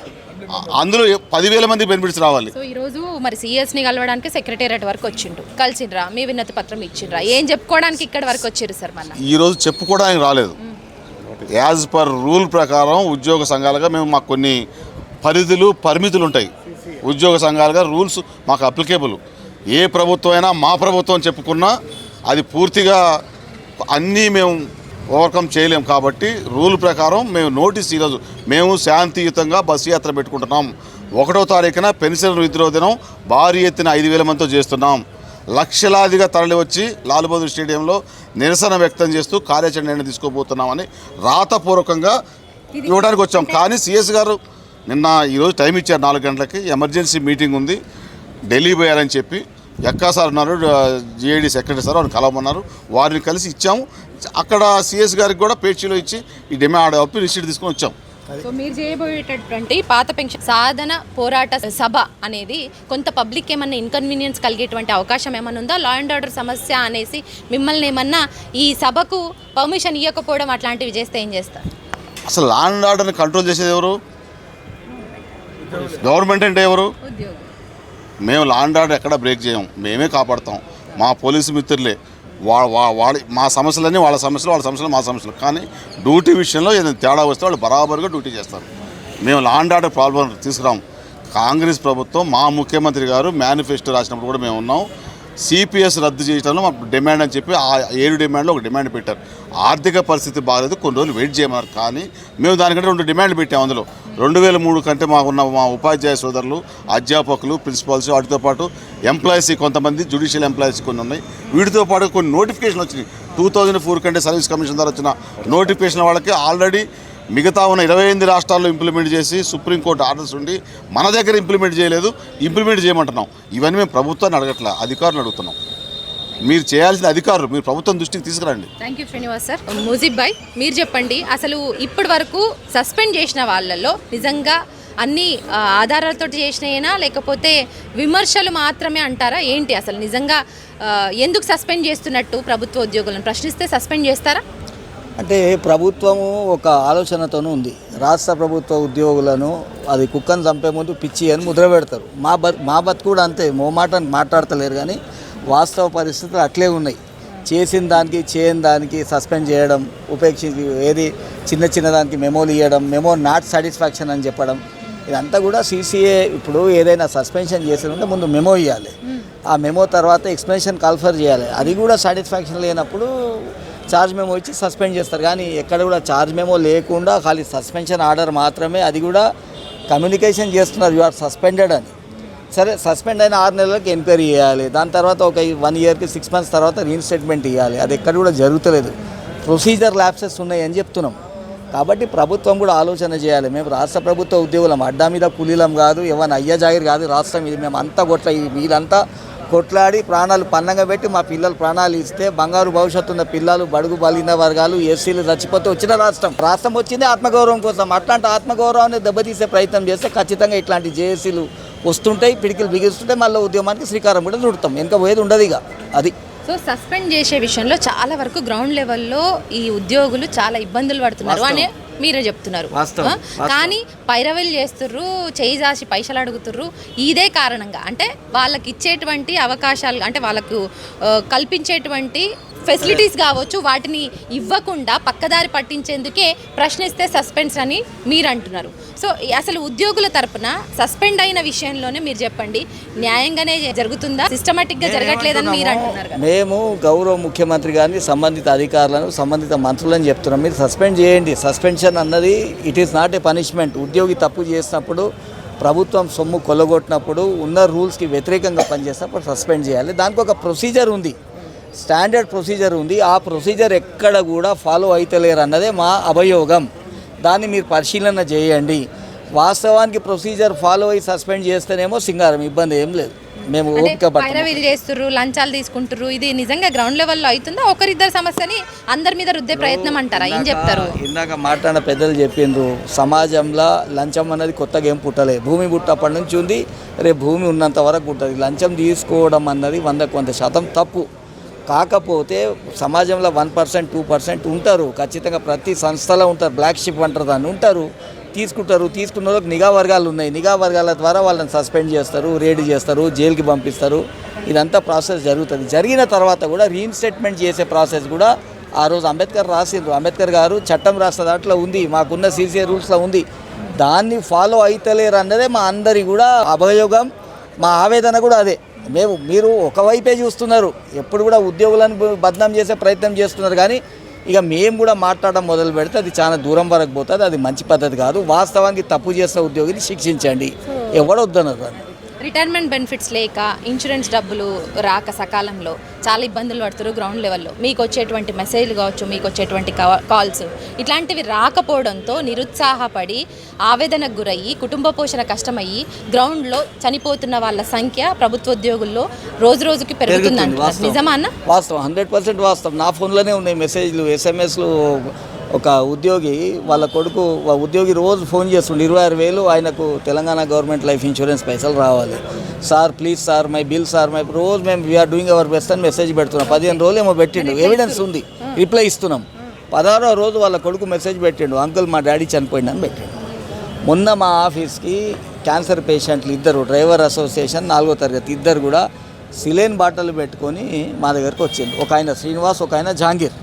అందులో 10,000 మంది బెనిఫిట్స్ రావాలి. సో ఈరోజు మరి సిఎస్ని కలవడానికి సెక్రటేరియట్ వరకు వచ్చిండ్రు, కలిసిండ్రా, మీ వినతి పత్రం ఇచ్చిండ్రా? ఏం చెప్పుకోవడానికి ఇక్కడ వరకు వచ్చారు సార్? మళ్ళీ ఈరోజు చెప్పుకోవడానికి రాలేదు. యాజ్ పర్ రూల్ ప్రకారం ఉద్యోగ సంఘాలుగా మేము మాకు కొన్ని పరిమితులు ఉంటాయి. ఉద్యోగ సంఘాలుగా రూల్స్ మాకు అప్లికేబుల్. ఏ ప్రభుత్వం అయినా మా ప్రభుత్వం చెప్పుకున్నా అది పూర్తిగా అన్నీ మేము ఓవర్కమ్ చేయలేం. కాబట్టి రూల్ ప్రకారం మేము నోటీస్ ఈరోజు మేము శాంతియుతంగా బస్సు యాత్ర పెట్టుకుంటున్నాం. 1వ తారీఖున పెన్షన్ విత్డ్రా దినం భారీ ఎత్తున 5,000 మందితో చేస్తున్నాం. లక్షలాదిగా తరలి వచ్చి లాల్ బహదూర్ స్టేడియంలో నిరసన వ్యక్తం చేస్తూ కార్యాచరణ తీసుకోబోతున్నామని రాతపూర్వకంగా ఇవ్వడానికి వచ్చాం. కానీ సిఎస్ గారు ఈరోజు టైం ఇచ్చారు 4 గంటలకి. ఎమర్జెన్సీ మీటింగ్ ఉంది, ఢిల్లీ పోయారని చెప్పి ఎక్కా సార్ ఉన్నారు, జిఐడి సెక్రటరీ సార్, వారిని కలవమన్నారు. వారిని కలిసి ఇచ్చాము. అక్కడ సిఎస్ గారికి కూడా పేచీలో ఇచ్చి ఈ డిమాండ్ అప్పి రిసీట్ తీసుకొని వచ్చాము. సో మీరు చేయబోయేటటువంటి పాత పెన్షన్ సాధన పోరాట సభ అనేది కొంత పబ్లిక్ ఏమన్నా ఇన్కన్వీనియన్స్ కలిగేటువంటి అవకాశం ఏమన్నా ఉందా? లా అండ్ ఆర్డర్ సమస్య అనేసి మిమ్మల్ని ఏమన్నా ఈ సభకు పర్మిషన్ ఇవ్వకపోవడం అట్లాంటివి చేస్తే ఏం చేస్తారు? అసలు లా అండ్ ఆర్డర్ని కంట్రోల్ చేసేది ఎవరు? గవర్నమెంట్ అంటే ఎవరు? మేము లా అండ్ ఆర్డర్ ఎక్కడ బ్రేక్ చేయం, మేమే కాపాడుతాం. మా పోలీసు మిత్రులే వాళ్ళ మా సమస్యలన్నీ వాళ్ళ సమస్యలు మా సమస్యలు. కానీ డ్యూటీ విషయంలో ఏదైనా తేడా వస్తే వాళ్ళు బరాబరుగా డ్యూటీ చేస్తారు. మేము లా అండ్ ఆర్డర్ ప్రాబ్లం తీసుకురాము. కాంగ్రెస్ ప్రభుత్వం మా ముఖ్యమంత్రి గారు మేనిఫెస్టో రాసినప్పుడు కూడా మేము ఉన్నాం. సిపిఎస్ రద్దు చేయడంలో మా డిమాండ్ అని చెప్పి ఆ 7 డిమాండ్లో ఒక డిమాండ్ పెట్టారు. ఆర్థిక పరిస్థితి బాగాలేదు, కొన్ని రోజులు వెయిట్ చేయమన్నారు. కానీ మేము దానికంటే 2 డిమాండ్లు పెట్టాము. అందులో 2003 కంటే మాకున్న మా ఉపాధ్యాయ సోదరులు, అధ్యాపకులు, ప్రిన్సిపాల్స్, వాటితో పాటు ఎంప్లాయీస్ కొంతమంది, జ్యుడిషియల్ ఎంప్లాయీస్ కొన్ని ఉన్నాయి. వీటితో పాటు కొన్ని నోటిఫికేషన్ వచ్చినాయి. 2004 కంటే సర్వీస్ కమిషన్ ద్వారా వచ్చిన నోటిఫికేషన్ వాళ్ళకి ఆల్రెడీ మిగతా ఉన్న 28 రాష్ట్రాల్లో ఇంప్లిమెంట్ చేసి సుప్రీంకోర్టు ఆర్డర్స్ ఉండి మన దగ్గర ఇంప్లిమెంట్ చేయలేదు. ఇంప్లిమెంట్ చేయమంటున్నాం. ఇవన్నీ మేము ప్రభుత్వాన్ని అడగట్లా, అధికారులు అడుగుతున్నాం. మీరు చేయాల్సిన అధికారులు మీరు ప్రభుత్వం దృష్టికి తీసుకురండి. Thank you Srinivas sir. Mujeeb bhai, మీరు చెప్పండి, అసలు ఇప్పటి వరకు సస్పెండ్ చేసిన వాళ్ళల్లో నిజంగా అన్ని ఆధారాలతో చేసినాయేనా లేకపోతే విమర్శలు మాత్రమే అంటారా? ఏంటి అసలు నిజంగా ఎందుకు సస్పెండ్ చేస్తున్నట్టు ప్రభుత్వ ఉద్యోగులను ప్రశ్నిస్తే సస్పెండ్ చేస్తారా? అంటే ప్రభుత్వము ఒక ఆలోచనతోనూ ఉంది. రాష్ట్ర ప్రభుత్వ ఉద్యోగులను అది కుక్కను చంపే ముందు పిచ్చి అని ముద్ర పెడతారు. మా బతు కూడా అంతే, మోమాటానికి మాట్లాడతలేరు. కానీ వాస్తవ పరిస్థితులు అట్లే ఉన్నాయి. చేసిన దానికి చేయని దానికి సస్పెండ్ చేయడం, ఉపేక్షించి ఏది చిన్న దానికి మెమోలు ఇవ్వడం, మెమో నాట్ సాటిస్ఫాక్షన్ అని చెప్పడం, ఇదంతా కూడా సీసీఏ ఇప్పుడు ఏదైనా సస్పెన్షన్ చేసినంటే ముందు మెమో ఇవ్వాలి. ఆ మెమో తర్వాత ఎక్స్ప్లెనేషన్ కాల్ఫర్ చేయాలి. అది కూడా సాటిస్ఫాక్షన్ లేనప్పుడు ఛార్జ్ మెమో ఇచ్చి సస్పెండ్ చేస్తారు. కానీ ఎక్కడ కూడా ఛార్జ్ మెమో లేకుండా ఖాళీ సస్పెన్షన్ ఆర్డర్ మాత్రమే, అది కూడా కమ్యూనికేషన్ చేస్తున్నారు యు ఆర్ సస్పెండెడ్ అని. సరే, సస్పెండ్ అయిన 6 నెలలకు ఎంక్వైరీ చేయాలి. దాని తర్వాత ఒక 1 ఇయర్కి 6 మంత్స్ తర్వాత రీఇన్స్టేట్మెంట్ ఇవ్వాలి. అది ఎక్కడ కూడా జరుగుతలేదు. ప్రొసీజర్ ల్యాప్సెస్ ఉన్నాయని చెప్తున్నాం. కాబట్టి ప్రభుత్వం కూడా ఆలోచన చేయాలి. మేము రాష్ట్ర ప్రభుత్వ ఉద్యోగులం, అడ్డా మీద కూలీలం కాదు, ఎవరిని అయ్య జాగిరి కాదు. రాష్ట్రం ఇది, మేము అంతా వీళ్ళంతా కొట్లాడి ప్రాణాలు పన్నంగా పెట్టి మా పిల్లలు ప్రాణాలు ఇస్తే బంగారు భవిష్యత్తు ఉన్న పిల్లలు, బడుగు బలిన వర్గాలు, ఎస్సీలు చచ్చిపోతే వచ్చిన రాష్ట్రం వచ్చింది ఆత్మగౌరవం కోసం. అట్లాంటి ఆత్మగౌరవాన్ని దెబ్బతీసే ప్రయత్నం చేస్తే ఖచ్చితంగా ఇట్లాంటి జేఏసీలు వస్తుంటాయి, పిడికిలు బిగిస్తుంటే మళ్ళీ ఉద్యమానికి శ్రీకారం కూడా చుడతాం. ఇంకా పోయేది ఉండదు ఇక అది. సో సస్పెండ్ చేసే విషయంలో చాలా వరకు గ్రౌండ్ లెవెల్లో ఈ ఉద్యోగులు చాలా ఇబ్బందులు పడుతున్నారు అని మీరే చెప్తున్నారు. కానీ పైరవీలు చేస్తుర్రు, చేయి జాసి పైసలు అడుగుతుర్రు. ఇదే కారణంగా అంటే వాళ్ళకి ఇచ్చేటువంటి అవకాశాలు, అంటే వాళ్ళకు కల్పించేటువంటి ఫెసిలిటీస్ కావచ్చు, వాటిని ఇవ్వకుండా పక్కదారి పట్టించేందుకే ప్రశ్నిస్తే సస్పెండ్స్ అని మీరు అంటున్నారు. సో అసలు ఉద్యోగుల తరపున సస్పెండ్ అయిన విషయంలోనే మీరు చెప్పండి, న్యాయంగానే జరుగుతుందా, సిస్టమేటిక్గా జరగట్లేదని మీరు అంటున్నారు కదా? మేము గౌరవ ముఖ్యమంత్రి గారిని, సంబంధిత అధికారులను, సంబంధిత మంత్రులను చెప్తున్నాం, మీరు సస్పెండ్ చేయండి. సస్పెన్షన్ అన్నది it is not a punishment. ఉద్యోగి తప్పు చేసినప్పుడు, ప్రభుత్వం సొమ్ము కొల్లగొట్టినప్పుడు, ఉన్న రూల్స్కి వ్యతిరేకంగా పనిచేసినప్పుడు సస్పెండ్ చేయాలి. దానికి ఒక ప్రొసీజర్ ఉంది, స్టాండర్డ్ ప్రొసీజర్ ఉంది. ఆ ప్రొసీజర్ ఎక్కడ కూడా ఫాలో అవుతలేరు అన్నదే మా అభియోగం. దాన్ని మీరు పరిశీలన చేయండి. వాస్తవానికి ప్రొసీజర్ ఫాలో అయ్యి సస్పెండ్ చేస్తేనేమో సింగారం, ఇబ్బంది ఏం లేదు. మేము ఓపిక పైరవీలు చేస్తుర్రు, లంచాలు తీసుకుంటారు, ఇది నిజంగా గ్రౌండ్ లెవెల్లో అవుతుందా? ఒకరిద్దరు సమస్యని అందరి మీద రుద్దే ప్రయత్నం అంటారా? ఏం చెప్తారు? ఇందాక మాట్లాడిన పెద్దలు చెప్పిండ్రు, సమాజంలో లంచం అన్నది కొత్తగా ఏం పుట్టలేదు. భూమి పుట్టప్పటి నుంచి ఉంది, రేపు భూమి ఉన్నంత వరకు ఉంటుంది. లంచం తీసుకోవడం అన్నది 100% తప్పు. కాకపోతే సమాజంలో 1%, 2% ఉంటారు, ఖచ్చితంగా ప్రతి సంస్థలో ఉంటారు. బ్లాక్ షిప్ అంటారు దాన్ని, ఉంటారు, తీసుకుంటారు. తీసుకున్న వాళ్ళకి నిఘా వర్గాలు ఉన్నాయి. నిఘా వర్గాల ద్వారా వాళ్ళని సస్పెండ్ చేస్తారు, రేడ్ చేస్తారు, జైలుకి పంపిస్తారు. ఇదంతా ప్రాసెస్ జరుగుతుంది. జరిగిన తర్వాత కూడా రీఇన్స్టేట్మెంట్ చేసే ప్రాసెస్ కూడా ఆ రోజు అంబేద్కర్ రాసిండ్రు. అంబేద్కర్ గారు చట్టం రాసిన దాంట్లో ఉంది, మాకున్న సీసీఏ రూల్స్లో ఉంది. దాన్ని ఫాలో అవుతలేరు అన్నదే మా అందరి కూడా అభియోగం, మా ఆవేదన కూడా అదే. మీరు ఒకవైపే చూస్తున్నారు, ఎప్పుడు కూడా ఉద్యోగులను బదనాం చేసే ప్రయత్నం చేస్తున్నారు. కానీ ఇక మేము కూడా మాట్లాడడం మొదలు పెడితే అది చాలా దూరం వరకు పోతుంది. అది మంచి పద్ధతి కాదు. వాస్తవానికి తప్పు చేసిన ఉద్యోగిని శిక్షించండి, ఎవడొద్దన్నారు దాన్ని. రిటైర్మెంట్ బెనిఫిట్స్ లేక ఇన్సూరెన్స్ డబ్బులు రాక సకాలంలో చాలా ఇబ్బందులు పడుతారు గ్రౌండ్ లెవెల్లో. మీకు వచ్చేటువంటి మెసేజ్లు కావచ్చు, మీకు వచ్చేటువంటి కాల్స్ ఇట్లాంటివి రాకపోవడంతో నిరుత్సాహపడి ఆవేదనకు గురయ్యి కుటుంబ పోషణ కష్టమయ్యి గ్రౌండ్లో చనిపోతున్న వాళ్ళ సంఖ్య ప్రభుత్వ ఉద్యోగుల్లో రోజు రోజుకి పెరుగుతుందంట. నిజమా అన్న? వాస్తవం, 100% వాస్తవం. నా ఫోన్లోనే ఉన్నాయి మెసేజ్లు, ఎస్ఎంఎస్లు. ఒక ఉద్యోగి వాళ్ళ కొడుకు ఉద్యోగి రోజు ఫోన్ చేస్తుండే 26,000 ఆయనకు తెలంగాణ గవర్నమెంట్ లైఫ్ ఇన్సూరెన్స్ పైసలు రావాలి sir, please sir, my bill sir, my రోజు మేము వీఆర్ డూయింగ్ అవర్ బెస్ట్ అని మెసేజ్ పెడుతున్నాం. 15 రోజులు ఏమో పెట్టిండు, ఎవిడెన్స్ ఉంది, రిప్లై ఇస్తున్నాం. 16వ రోజు వాళ్ళ కొడుకు మెసేజ్ పెట్టిండు, అంకుల్ మా డాడీ చనిపోయిండు అని పెట్టిండు. మొన్న మా ఆఫీస్కి క్యాన్సర్ పేషెంట్లు ఇద్దరు, డ్రైవర్ అసోసియేషన్ 4వ తరగతి ఇద్దరు కూడా సిలైన్ బాటలు పెట్టుకొని మా దగ్గరకు వచ్చిండు. ఒక ఆయన శ్రీనివాస్, ఒక ఆయన జహాంగీర్.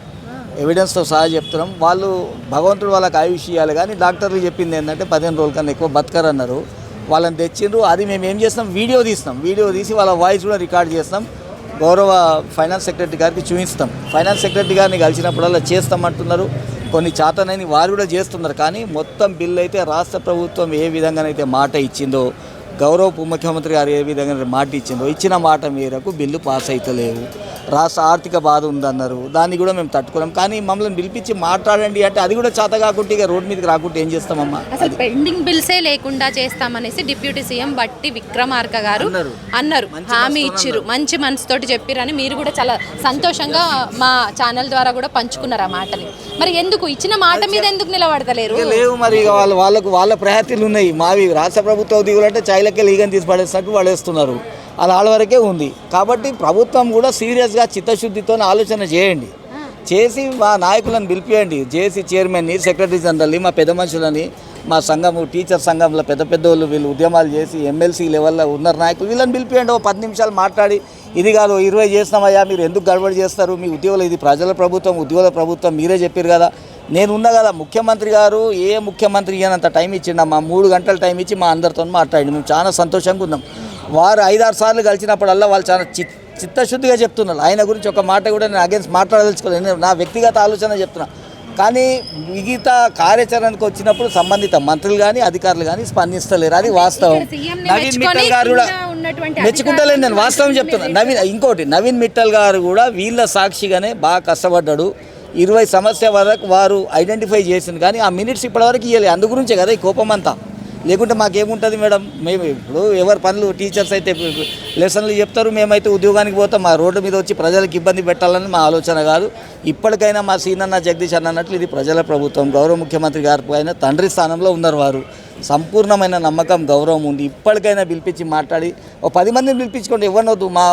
ఎవిడెన్స్తో సహా చెప్తున్నాం. వాళ్ళు భగవంతుడు వాళ్ళకి ఆయుష్ ఇవ్వాలి, కానీ డాక్టర్లు చెప్పింది ఏంటంటే 15 రోజుల కన్నా ఎక్కువ బతకరన్నారు. వాళ్ళని తెచ్చిండ్రు. అది మేము ఏం చేస్తాం, వీడియో తీసి వాళ్ళ వాయిస్ కూడా రికార్డ్ చేస్తాం. గౌరవ ఫైనాన్స్ సెక్రటరీ గారికి చూపిస్తాం. ఫైనాన్స్ సెక్రటరీ గారిని కలిసినప్పుడల్లా చేస్తామంటున్నారు. కొన్ని చేతనని వారు కూడా చేస్తున్నారు. కానీ మొత్తం బిల్లు అయితే రాష్ట్ర ప్రభుత్వం ఏ విధంగానైతే మాట ఇచ్చిందో, గౌరవ ఉప ముఖ్యమంత్రి గారు ఏ విధంగా మాట ఇచ్చిందో, ఇచ్చిన మాట మేరకు బిల్లు పాస్ అవుతలేవు. రాష్ట్ర ఆర్థిక బాధ ఉందన్నారు, దాన్ని కూడా మేము తట్టుకున్నాం. కానీ మమ్మల్ని పిలిపించి మాట్లాడండి అంటే అది కూడా చేత కాకుండా ఇక రోడ్డు మీదకి రాకుంటే ఏం చేస్తామమ్మా? అసలు పెండింగ్ బిల్సే లేకుండా చేస్తామనేసి డిప్యూటీ సీఎం బట్టి విక్రమార్క గారు అన్నారు, హామీ ఇచ్చిరు, మంచి మనసుతోటి చెప్పిరని మీరు కూడా చాలా సంతోషంగా మా ఛానల్ ద్వారా కూడా పంచుకున్నారు ఆ మాటని. మరి ఎందుకు ఇచ్చిన మాట మీద ఎందుకు నిలబడతలేరు? లేవు మరి ఇక వాళ్ళ ప్రయారిటీలు ఉన్నాయి. మావి రాష్ట్ర ప్రభుత్వ ఉద్యోగులు అంటే చాయలకే లీగని తీసి పడేసినట్టు పడేస్తున్నారు. అది వాళ్ళ వరకే ఉంది. కాబట్టి ప్రభుత్వం కూడా సీరియస్గా చిత్తశుద్ధితో ఆలోచన చేసి మా నాయకులను పిలిపియండి. జేసీ చైర్మన్ని, సెక్రటరీ జనరల్ని, మా పెద్ద మనుషులని, మా సంఘము టీచర్ సంఘంలో పెద్ద వాళ్ళు వీళ్ళు ఉద్యమాలు చేసి ఎమ్మెల్సీ లెవెల్లో ఉన్నారు నాయకులు, వీళ్ళని పిలిపియండి. 10 నిమిషాలు మాట్లాడి ఇది కాదు 20 చేస్తామయ్యా, మీరు ఎందుకు గడబడి చేస్తారు, మీ ఉద్యోగులు ఇది ప్రజల ప్రభుత్వం, ఉద్యోగుల ప్రభుత్వం, మీరే చెప్పారు కదా, నేను ఉన్నా కదా. ముఖ్యమంత్రి గారు ఏ ముఖ్యమంత్రి ఇవ్వనంత టైం ఇచ్చిండు. మా 3 గంటల టైం ఇచ్చి మా అందరితో మాట్లాడి మేము చాలా సంతోషంగా ఉన్నాం. వారు 5-6 సార్లు కలిసినప్పుడల్లా వాళ్ళు చాలా చిత్తశుద్ధిగా చెప్తున్నారు. ఆయన గురించి ఒక మాట కూడా నేను అగేన్స్ట్ మాట్లాడదలుచుకోలేదు, నేను నా వ్యక్తిగత ఆలోచన చెప్తున్నా. కానీ మిగతా కార్యాచరణకు వచ్చినప్పుడు సంబంధిత మంత్రులు కానీ అధికారులు కానీ స్పందిస్తలేరు, అది వాస్తవం. నవీన్ మిట్టల్ గారు కూడా మెచ్చుకుంటలేదు, నేను వాస్తవం చెప్తున్నా. నవీన్ మిట్టల్ గారు కూడా వీళ్ళ సాక్షిగానే బాగా కష్టపడ్డాడు. 20 సమస్య వరకు వారు ఐడెంటిఫై చేసింది, కానీ ఆ మినిట్స్ ఇప్పటివరకు ఇవ్వలేదు. అందు గురించే కదా ఈ కోపం అంతా. లేకుంటే మాకేముంటుంది మేడం, మేము ఇప్పుడు ఎవరి పనులు, టీచర్స్ అయితే లెసన్లు చెప్తారు, మేమైతే ఉద్యోగానికి పోతాం. మా రోడ్డు మీద వచ్చి ప్రజలకు ఇబ్బంది పెట్టాలని మా ఆలోచన కాదు. ఇప్పటికైనా మా సీనన్న జగదీష్ అన్నట్లు ఇది ప్రజల ప్రభుత్వం, గౌరవ ముఖ్యమంత్రి గారి పైన తండ్రి స్థానంలో ఉన్నారు వారు. సంపూర్ణమైన నమ్మకం, గౌరవం ఉంది. ఇప్పటికైనా పిలిపించి మాట్లాడి 10 మందిని పిలిపించుకోండి, ఎవరినొద్దు. మా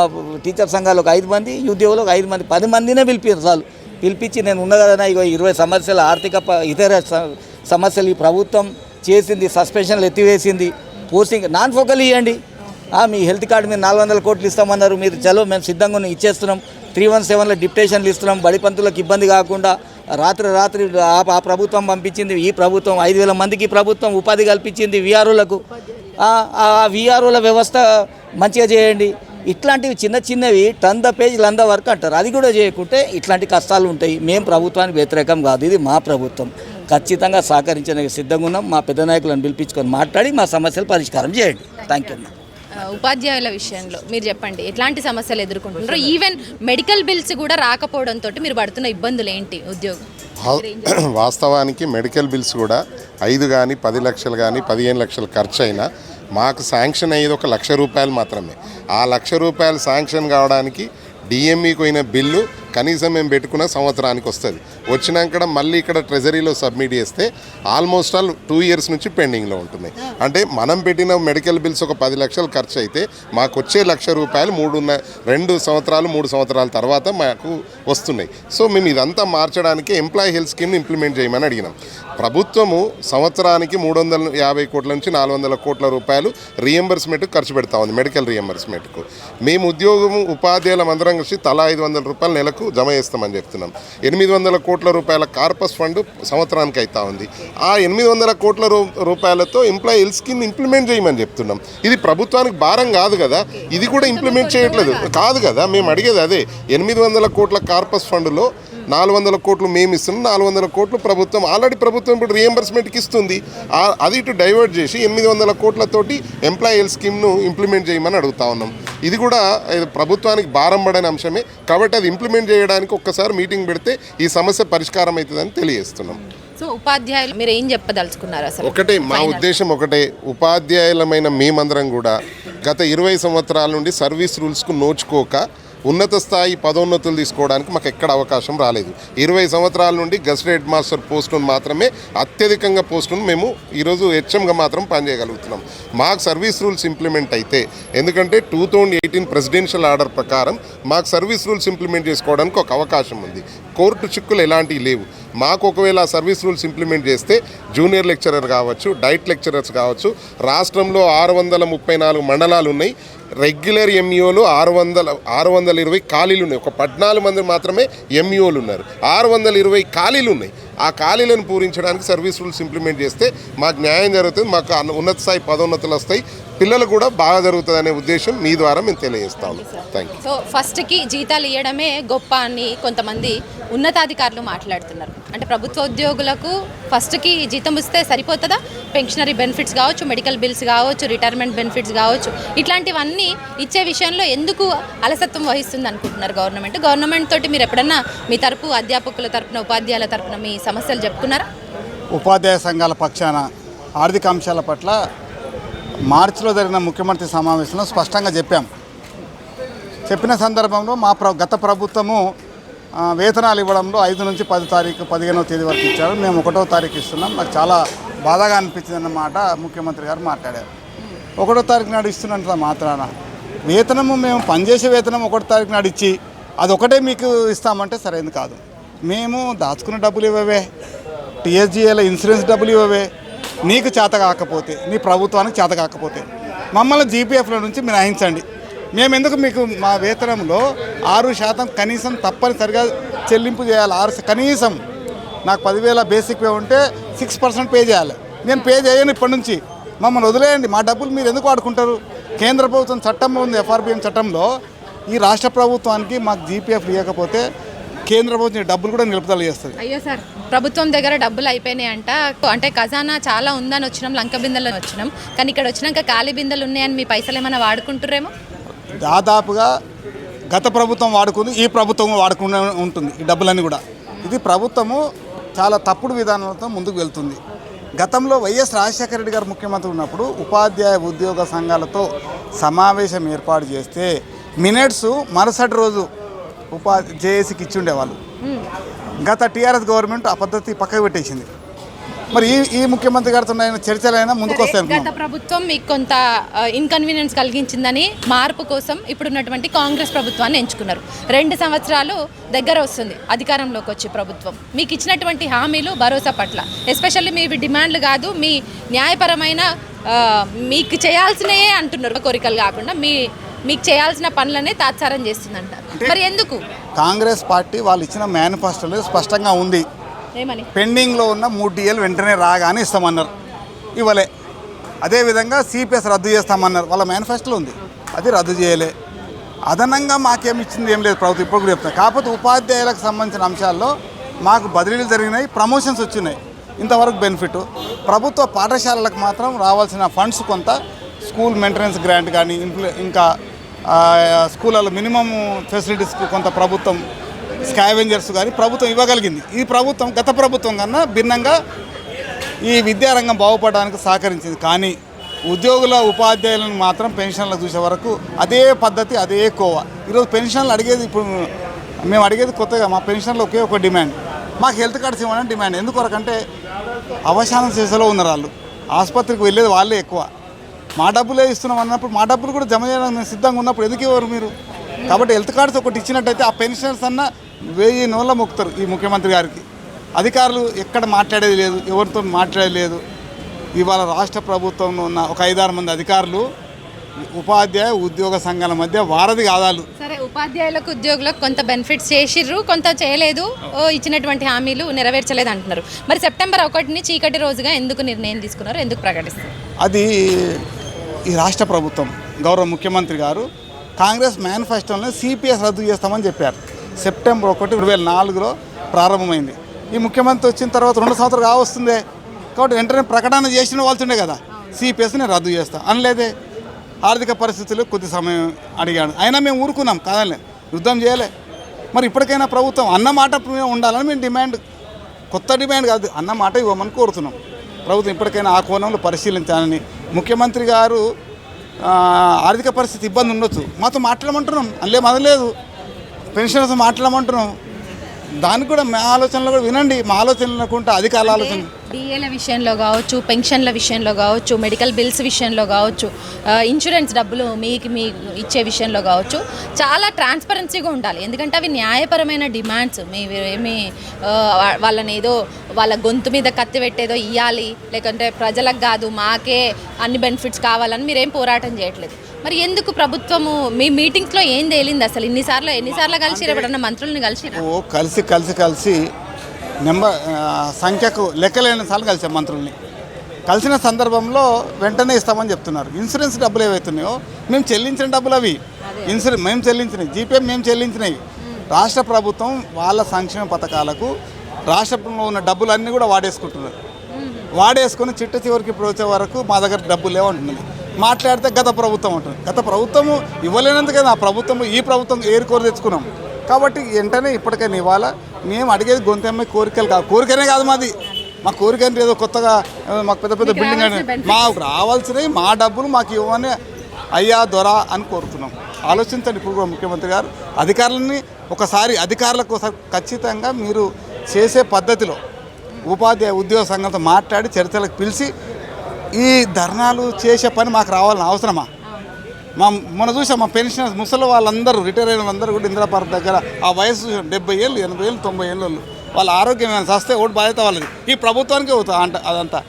టీచర్ సంఘాలు ఒక 5 మంది, ఉద్యోగులు ఒక 5 మంది, 10 మందినే పిలిపారు చాలు. పిలిపించి నేను ఉన్న కదా ఇగో 20 సమస్యలు, ఆర్థిక ఇతర సమస్యలు ఈ ప్రభుత్వం చేసింది, సస్పెన్షన్లు ఎత్తివేసింది, పోస్టింగ్ నాన్ ఫోకల్ ఇవ్వండి. మీ హెల్త్ కార్డు మీరు 400 కోట్లు ఇస్తామన్నారు, మీరు చలో మేము సిద్ధంగా ఇచ్చేస్తున్నాం. 317లో డిప్యుటేషన్లు ఇస్తున్నాం. బడి పంతులకు ఇబ్బంది కాకుండా రాత్రి ఆ ప్రభుత్వం పంపించింది. ఈ ప్రభుత్వం 5,000 మందికి ప్రభుత్వం ఉపాధి కల్పించింది. వీఆర్ఓలకు ఆ వీఆర్ఓల వ్యవస్థ మంచిగా చేయండి. ఇట్లాంటివి చిన్నవి టన్ ద పేజ్ లంద వర్క్ అంటారు, అది కూడా చేయకుంటే ఇట్లాంటి కష్టాలు ఉంటాయి. మేము ప్రభుత్వానికి వ్యతిరేకం కాదు, ఇది మా ప్రభుత్వం. ఖచ్చితంగా సహకరించడానికి సిద్ధంగా ఉన్నాం. మా పెద్ద నాయకులను పిలిపించుకొని మాట్లాడి మా సమస్యలు పరిష్కారం చేయండి. Thank you. ఉపాధ్యాయుల విషయంలో మీరు చెప్పండి, ఎట్లాంటి సమస్యలు ఎదుర్కొంటున్నారు? ఈవెన్ మెడికల్ బిల్స్ కూడా రాకపోవడంతో మీరు పడుతున్న ఇబ్బందులు ఏంటి? ఉద్యోగం వాస్తవానికి మెడికల్ బిల్స్ కూడా 5 కానీ 10 లక్షలు కానీ 15 లక్షలు ఖర్చు అయినా మాకు శాంక్షన్ అయ్యేది ఒక ₹1,00,000 మాత్రమే. ఆ ₹1,00,000 శాంక్షన్ కావడానికి డిఎంఈకి పోయిన బిల్లు కనీసం మేము పెట్టుకున్న సంవత్సరానికి వస్తుంది. వచ్చినాక మళ్ళీ ఇక్కడ ట్రెజరీలో సబ్మిట్ చేస్తే ఆల్మోస్ట్ ఆల్ 2 ఇయర్స్ నుంచి పెండింగ్లో ఉంటుంది. అంటే మనం పెట్టిన మెడికల్ బిల్స్ ఒక 10 లక్షలు ఖర్చు అయితే మాకు వచ్చే ₹1,00,000 2 సంవత్సరాలు 3 సంవత్సరాల తర్వాత మాకు వస్తున్నాయి. సో మేము ఇదంతా మార్చడానికి ఎంప్లాయీ హెల్త్ స్కీమ్ని ఇంప్లిమెంట్ చేయమని అడిగినాం. ప్రభుత్వము సంవత్సరానికి 350 కోట్ల నుంచి 400 కోట్ల రూపాయలు రీఎంబర్స్మెంట్ ఖర్చు పెడతా ఉంది, మెడికల్ రీఎంబర్స్మెంట్కు. మేము ఉద్యోగము ఉపాధ్యాయులం అందరం కలిసి తలా ₹500 నెలకు జమ చేస్తామని చెప్తున్నాం. 800 కోట్ల రూపాయల కార్పస్ ఫండ్ సంవత్సరానికి అవుతా ఉంది. ఆ 800 కోట్ల రూపాయలతో ఎంప్లాయీ హెల్త్ స్కీమ్ ఇంప్లిమెంట్ చేయమని చెప్తున్నాం. ఇది ప్రభుత్వానికి భారం కాదు కదా, ఇది కూడా ఇంప్లిమెంట్ చేయట్లేదు కాదు కదా. మేము అడిగేది అదే, 800 కోట్ల కార్పస్ ఫండ్లో 400 కోట్లు మేము ఇస్తున్నాం, 400 కోట్లు ప్రభుత్వం ఆల్రెడీ ప్రభుత్వం ఇప్పుడు రీఎంబర్స్మెంట్కి ఇస్తుంది. అది ఇటు డైవర్ట్ చేసి 800 కోట్లతోటి ఎంప్లాయీ హెల్త్ స్కీమ్ను ఇంప్లిమెంట్ చేయమని అడుగుతా ఉన్నాం. ఇది కూడా ప్రభుత్వానికి భారం పడని అంశమే కాబట్టి అది ఇంప్లిమెంట్ చేయడానికి ఒక్కసారి మీటింగ్ పెడితే ఈ సమస్య పరిష్కారం అవుతుందని తెలియజేస్తున్నాం. సో ఉపాధ్యాయులు మీరు ఏం చెప్పదలుచుకున్నారు అసలు? ఒకటే మా ఉద్దేశం, ఒకటే ఉపాధ్యాయులమైన మేమందరం కూడా గత 20 సంవత్సరాల నుండి సర్వీస్ రూల్స్కు నోచుకోక ఉన్నత స్థాయి పదోన్నతులు తీసుకోవడానికి మాకు ఎక్కడ అవకాశం రాలేదు. 20 సంవత్సరాల నుండి గెస్ట్ హెడ్ మాస్టర్ పోస్టును మాత్రమే అత్యధికంగా పోస్టును మేము ఈరోజు హెచ్ఎంగా మాత్రం పనిచేయగలుగుతున్నాం. మాకు సర్వీస్ రూల్స్ ఇంప్లిమెంట్ అయితే, ఎందుకంటే 2018 ప్రెసిడెన్షియల్ ఆర్డర్ ప్రకారం మాకు సర్వీస్ రూల్స్ ఇంప్లిమెంట్ చేసుకోవడానికి ఒక అవకాశం ఉంది. కోర్టు చిక్కులు ఎలాంటివి లేవు. మాకు ఒకవేళ సర్వీస్ రూల్స్ ఇంప్లిమెంట్ చేస్తే జూనియర్ లెక్చరర్ కావచ్చు, డైట్ లెక్చరర్స్ కావచ్చు, రాష్ట్రంలో 634 మండలాలు ఉన్నాయి. రెగ్యులర్ ఎంఈఓలు 620 ఖాళీలు ఉన్నాయి. ఒక 14 మంది మాత్రమే ఎంఈఓలు ఉన్నారు. 620 ఖాళీలు ఉన్నాయి. ఆ ఖాళీలను పూరించడానికి సర్వీస్ రూల్స్ ఇంప్లిమెంట్ చేస్తే మాకు న్యాయం జరుగుతుంది, మాకు ఉన్నత స్థాయి పదోన్నతులు వస్తాయి, పిల్లలు కూడా బాగా జరుగుతుంది అనే ఉద్దేశం మీ ద్వారా మేము తెలియజేస్తాము. Thank you. సో ఫస్ట్కి జీతాలు ఇవ్వడమే గొప్ప అని కొంతమంది ఉన్నతాధికారులు మాట్లాడుతున్నారు. అంటే ప్రభుత్వ ఉద్యోగులకు ఫస్ట్కి జీతం ఇస్తే సరిపోతుందా? పెన్షనరీ బెనిఫిట్స్ కావచ్చు, మెడికల్ బిల్స్ కావచ్చు, రిటైర్మెంట్ బెనిఫిట్స్ కావచ్చు, ఇట్లాంటివన్నీ ఇచ్చే విషయంలో ఎందుకు అలసత్వం వహిస్తుంది అనుకుంటున్నారు గవర్నమెంట్ తోటి మీరు ఎప్పుడన్నా మీ తరపు అధ్యాపకుల తరపున, ఉపాధ్యాయుల తరపున మీ సమస్యలు చెప్పుకున్నారా? ఉపాధ్యాయ సంఘాల పక్షాన ఆర్థిక అంశాల పట్ల మార్చిలో జరిగిన ముఖ్యమంత్రి సమావేశంలో స్పష్టంగా చెప్పిన సందర్భంలో గత ప్రభుత్వము వేతనాలు ఇవ్వడంలో 5 నుంచి 10 తారీఖు 15వ తేదీ వరకు ఇచ్చారు. మేము 1వ తారీఖు ఇస్తున్నాం. నాకు చాలా బాధగా అనిపించింది అన్నమాట. ముఖ్యమంత్రి గారు మాట్లాడారు. 1వ తారీఖు నాడు ఇస్తున్నంత మాత్రాన వేతనము మేము పనిచేసే వేతనం 1వ తారీఖు నాడు ఇచ్చి అదొకటే మీకు ఇస్తామంటే సరైనది కాదు. మేము దాచుకున్న డబ్బులు ఇవ్వవే, టీఎస్జీఏల ఇన్సూరెన్స్ డబ్బులు ఇవ్వవే, నీకు చేత కాకపోతే, నీ ప్రభుత్వానికి చేత కాకపోతే మమ్మల్ని జీపీఎఫ్ల నుంచి మినహాయించండి. మేము ఎందుకు మీకు మా వేతనంలో 6% కనీసం తప్పనిసరిగా చెల్లింపు చేయాలి. కనీసం నాకు 10,000 బేసిక్ పే ఉంటే 6% పే చేయాలి. నేను పే చేయను ఇప్పటి నుంచి. మమ్మల్ని వదిలేయండి. మా డబ్బులు మీరు ఎందుకు వాడుకుంటారు? కేంద్ర ప్రభుత్వం చట్టంలో ఉంది, ఎఫ్ఆర్బిఎం చట్టంలో. ఈ రాష్ట్ర ప్రభుత్వానికి మాకు జీపీఎఫ్ ఇవ్వకపోతే కేంద్ర ప్రభుత్వం డబ్బులు కూడా నిలుపుదల చేస్తుంది. అయ్యో సార్, ప్రభుత్వం దగ్గర డబ్బులు అయిపోయినాయి అంటే ఖజానా చాలా ఉందని వచ్చినాం, లంక బిందెలు వచ్చినాం, కానీ ఇక్కడ వచ్చినాక ఖాళీ బిందెలు ఉన్నాయని మీ పైసలు ఏమైనా వాడుకుంటురేమో? దాదాపుగా గత ప్రభుత్వం వాడుకుంది, ఈ ప్రభుత్వం వాడుకునే ఉంటుంది ఈ డబ్బులన్నీ కూడా. ఇది ప్రభుత్వము చాలా తప్పుడు విధానాలతో ముందుకు వెళ్తుంది. గతంలో వైఎస్ రాజశేఖర రెడ్డి గారు ముఖ్యమంత్రి ఉన్నప్పుడు ఉపాధ్యాయ ఉద్యోగ సంఘాలతో సమావేశం ఏర్పాటు చేస్తే మినిట్స్ మరుసటి రోజు జేఏసీకి ఇచ్చి ఉండేవాళ్ళు. గత టీఆర్ఎస్ గవర్నమెంట్ ఆ పద్ధతి పక్కకు పెట్టేసింది. మరి ఈ ముఖ్యమంత్రి గారితో చర్చలైనా ముందుకు వస్తాయి. గత ప్రభుత్వం మీకు కొంత ఇన్కన్వీనియన్స్ కలిగించిందని మార్పు కోసం ఇప్పుడున్నటువంటి కాంగ్రెస్ ప్రభుత్వాన్ని ఎంచుకున్నారు. 2 సంవత్సరాలు దగ్గర వస్తుంది అధికారంలోకి వచ్చి ప్రభుత్వం. మీకు ఇచ్చినటువంటి హామీలు, భరోసా పట్ల ఎస్పెషల్లీ మీ డిమాండ్లు కాదు, మీ న్యాయపరమైన మీకు చేయాల్సినవే అంటున్నారు, కోరికలు కాకుండా మీకు చేయాల్సిన పనులనే తాత్సారం చేస్తుందంట. మరి ఎందుకు? కాంగ్రెస్ పార్టీ వాళ్ళు ఇచ్చిన మేనిఫెస్టోలో స్పష్టంగా ఉంది, ఏమని? పెండింగ్లో ఉన్న 3 DL వెంటనే రాగానే ఇస్తామన్నారు, ఇవ్వలే. అదేవిధంగా సిపిఎస్ రద్దు చేస్తామన్నారు, వాళ్ళ మేనిఫెస్టోలో ఉంది, అది రద్దు చేయలే. అదనంగా మాకేమి ఇచ్చింది ఏం లేదు ప్రభుత్వం, ఇప్పుడు కూడా చెప్తాను. కాకపోతే ఉపాధ్యాయులకు సంబంధించిన అంశాల్లో మాకు బదిలీలు జరిగినాయి, ప్రమోషన్స్ వచ్చినాయి, ఇంతవరకు బెనిఫిట్. ప్రభుత్వ పాఠశాలలకు మాత్రం రావాల్సిన ఫండ్స్ కొంత స్కూల్ మెయింటెనెన్స్ గ్రాంట్ కానీ ఇంకా స్కూళ్ళలో మినిమం ఫెసిలిటీస్కు కొంత ప్రభుత్వం స్కావెంజర్స్ కానీ ప్రభుత్వం ఇవ్వగలిగింది. ఈ ప్రభుత్వం గత ప్రభుత్వం కన్నా భిన్నంగా ఈ విద్యారంగం బాగుపడడానికి సహకరించింది. కానీ ఉద్యోగుల ఉపాధ్యాయులను మాత్రం పెన్షన్లకు చూసే వరకు అదే పద్ధతి, అదే కోవా. ఈరోజు పెన్షన్లు అడిగేది, ఇప్పుడు మేము అడిగేది కొత్తగా మా పెన్షన్లో ఒకే ఒక డిమాండ్, మాకు హెల్త్ కార్డ్స్ ఇవ్వడానికి డిమాండ్. ఎందుకొరకంటే అవసాన శిశలో ఉన్నారు వాళ్ళు, ఆసుపత్రికి వెళ్ళేది వాళ్ళే ఎక్కువ. మా డబ్బులే ఇస్తున్నాం అన్నప్పుడు మా డబ్బులు కూడా జమ చేయడానికి మేము సిద్ధంగా ఉన్నప్పుడు ఎందుకు ఇవ్వరు మీరు? కాబట్టి హెల్త్ కార్డ్స్ ఒకటి ఇచ్చినట్టయితే ఆ పెన్షనర్స్ అన్న 1000 నోళ్ళ మొక్కుతారు ఈ ముఖ్యమంత్రి గారికి. అధికారులు ఎక్కడ మాట్లాడేది లేదు, ఎవరితో మాట్లాడేది లేదు. ఇవాళ రాష్ట్ర ప్రభుత్వంలో ఉన్న ఒక 5-6 మంది అధికారులు ఉపాధ్యాయ ఉద్యోగ సంఘాల మధ్య వారధి కాదాలు. సరే, ఉపాధ్యాయులకు ఉద్యోగులకు కొంత బెనిఫిట్స్ చేసిర్రు, కొంత చేయలేదు, ఇచ్చినటువంటి హామీలు నెరవేర్చలేదు అంటున్నారు. మరి సెప్టెంబర్ 1ని చీకటి రోజుగా ఎందుకు నిర్ణయం తీసుకున్నారు, ఎందుకు ప్రకటిస్తారు? అది ఈ రాష్ట్ర ప్రభుత్వం, గౌరవ ముఖ్యమంత్రి గారు కాంగ్రెస్ మేనిఫెస్టోలో సిపిఎస్ రద్దు చేస్తామని చెప్పారు. సెప్టెంబర్ 1, 2004లో ప్రారంభమైంది. ఈ ముఖ్యమంత్రి వచ్చిన తర్వాత 2 సంవత్సరాలు కావస్తుందే, కాబట్టి వెంటనే ప్రకటన చేసిన వాళ్ళతుండే కదా సిపిఎస్ని రద్దు చేస్తా అనలేదే. ఆర్థిక పరిస్థితులు కొద్ది సమయం అడిగాడు, అయినా మేము ఊరుకున్నాం, కాదలే యుద్ధం చేయలే. మరి ఇప్పటికైనా ప్రభుత్వం అన్న మాట ఉండాలని మేము డిమాండ్, కొత్త డిమాండ్ కాదు, అన్న మాట ఇవ్వమని కోరుతున్నాం. ప్రభుత్వం ఇప్పటికైనా ఆ కోణంలో పరిశీలించాలని. ముఖ్యమంత్రి గారు ఆర్థిక పరిస్థితి ఇబ్బంది ఉండొచ్చు, మాతో మాట్లాడమంటున్నాం, అందులో మొదలేదు పెన్షనర్స్ మాట్లాడమంటున్నాం. దానికి కూడా మా ఆలోచనలు కూడా వినండి, మా ఆలోచనలు అనుకుంటే అధికారుల ఆలోచన. డిఏల విషయంలో కావచ్చు, పెన్షన్ల విషయంలో కావచ్చు, మెడికల్ బిల్స్ విషయంలో కావచ్చు, ఇన్సూరెన్స్ డబ్బులు మీకు ఇచ్చే విషయంలో కావచ్చు, చాలా ట్రాన్స్పరెన్సీగా ఉండాలి. ఎందుకంటే అవి న్యాయపరమైన డిమాండ్స్. ఏమి వాళ్ళని ఏదో వాళ్ళ గొంతు మీద కత్తి పెట్టేదో ఇవ్వాలి, లేకుంటే ప్రజలకు కాదు మాకే అన్ని బెనిఫిట్స్ కావాలని మీరేం పోరాటం చేయట్లేదు. మరి ఎందుకు ప్రభుత్వము మీ మీటింగ్స్లో ఏం తేలింది అసలు? ఎన్నిసార్లు కలిసి ఎప్పుడన్నా మంత్రుల్ని కలిసి సంఖ్యకు లెక్కలేని సార్లు కలిసాం మంత్రుల్ని. కలిసిన సందర్భంలో వెంటనే ఇస్తామని చెప్తున్నారు. ఇన్సూరెన్స్ డబ్బులు ఏవైతున్నాయో మేము చెల్లించిన డబ్బులు అవి, మేము చెల్లించినవి, జీపీఎం మేము చెల్లించినవి. రాష్ట్ర ప్రభుత్వం వాళ్ళ సంక్షేమ పథకాలకు రాష్ట్రంలో ఉన్న డబ్బులన్నీ కూడా వాడేసుకొని చిట్ట చివరికి ఇప్పుడు వచ్చే వరకు మా దగ్గర డబ్బులు లేవంటున్నది. మాట్లాడితే గత ప్రభుత్వం ఉంటుంది. గత ప్రభుత్వము ఇవ్వలేనందుకే ఆ ప్రభుత్వం ఈ ప్రభుత్వం ఏరుకోరు తెచ్చుకున్నాం. కాబట్టి వెంటనే ఇప్పటికైనా ఇవ్వాలా. మేము అడిగేది గొంతెమ్మ కోరికలు కాదు, కోరికనే కాదు మాది. మా కోరిక అంటే ఏదో కొత్తగా మాకు పెద్ద బిల్డింగ్ అని మాకు రావాల్సినవి మా డబ్బులు మాకు ఇవ్వమని అయ్యా దొర అని కోరుతున్నాం. ఆలోచించండి ఇప్పుడు కూడా ముఖ్యమంత్రి గారు అధికారులని అధికారులకు ఖచ్చితంగా మీరు చేసే పద్ధతిలో ఉద్యోగ సంఘంతో మాట్లాడి చర్చలకు పిలిచి ఈ ధర్నాలు చేసే పని మాకు రావాలని అవసరమా? మనం చూసాం మా పెన్షనర్స్ ముసలి వాళ్ళందరూ రిటైర్ అయిన వాళ్ళందరూ కూడా ఇందిరా పార్క్ దగ్గర ఆ వయసు 70 ఏళ్ళు 80 ఏళ్ళు 90 ఏళ్ళు వాళ్ళ ఆరోగ్యం ఏమైనా వస్తే ఓటు బాధ్యత వాళ్ళది, ఈ ప్రభుత్వానికి అవుతుంది అదంతా.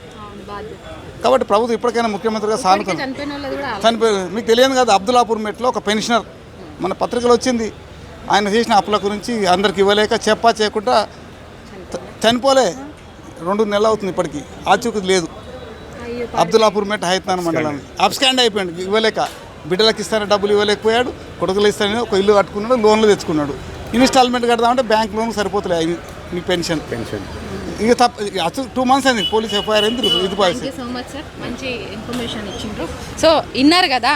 కాబట్టి ప్రభుత్వం ఇప్పటికైనా ముఖ్యమంత్రిగా చనిపోయి మీకు తెలియదు కదా, అబ్దుల్లాపూర్ మెట్లో ఒక పెన్షనర్ మన పత్రికలు వచ్చింది, ఆయన చేసిన అప్పుల గురించి అందరికి ఇవ్వలేక చేయకుండా చనిపోలే. 2 నెలలు అవుతుంది ఇప్పటికీ, ఆచూకీ లేదు. అబ్దుల్లాపూర్ మెట్ హైతనాన్ మండలాన్ని అబ్స్కాండ్ అయిపోయాడు, ఇవ్వలేక. బిడ్డలకు ఇస్తానే డబ్బులు ఇవ్వలేకపోయాడు, కొడుకులు ఇస్తానే ఒక ఇల్లు కట్టుకున్నాడు, లోన్లు తెచ్చుకున్నాడు. ఇన్స్టాల్మెంట్ కడదామంటే బ్యాంక్ లోన్ సరిపోతులే మీ పెన్షన్. ఇక 2 months అయింది పోలీస్ ఎఫ్ఐఆర్ అయింది. మంచి ఇన్ఫర్మేషన్ ఇచ్చిండ్రు. సో విన్నారు కదా,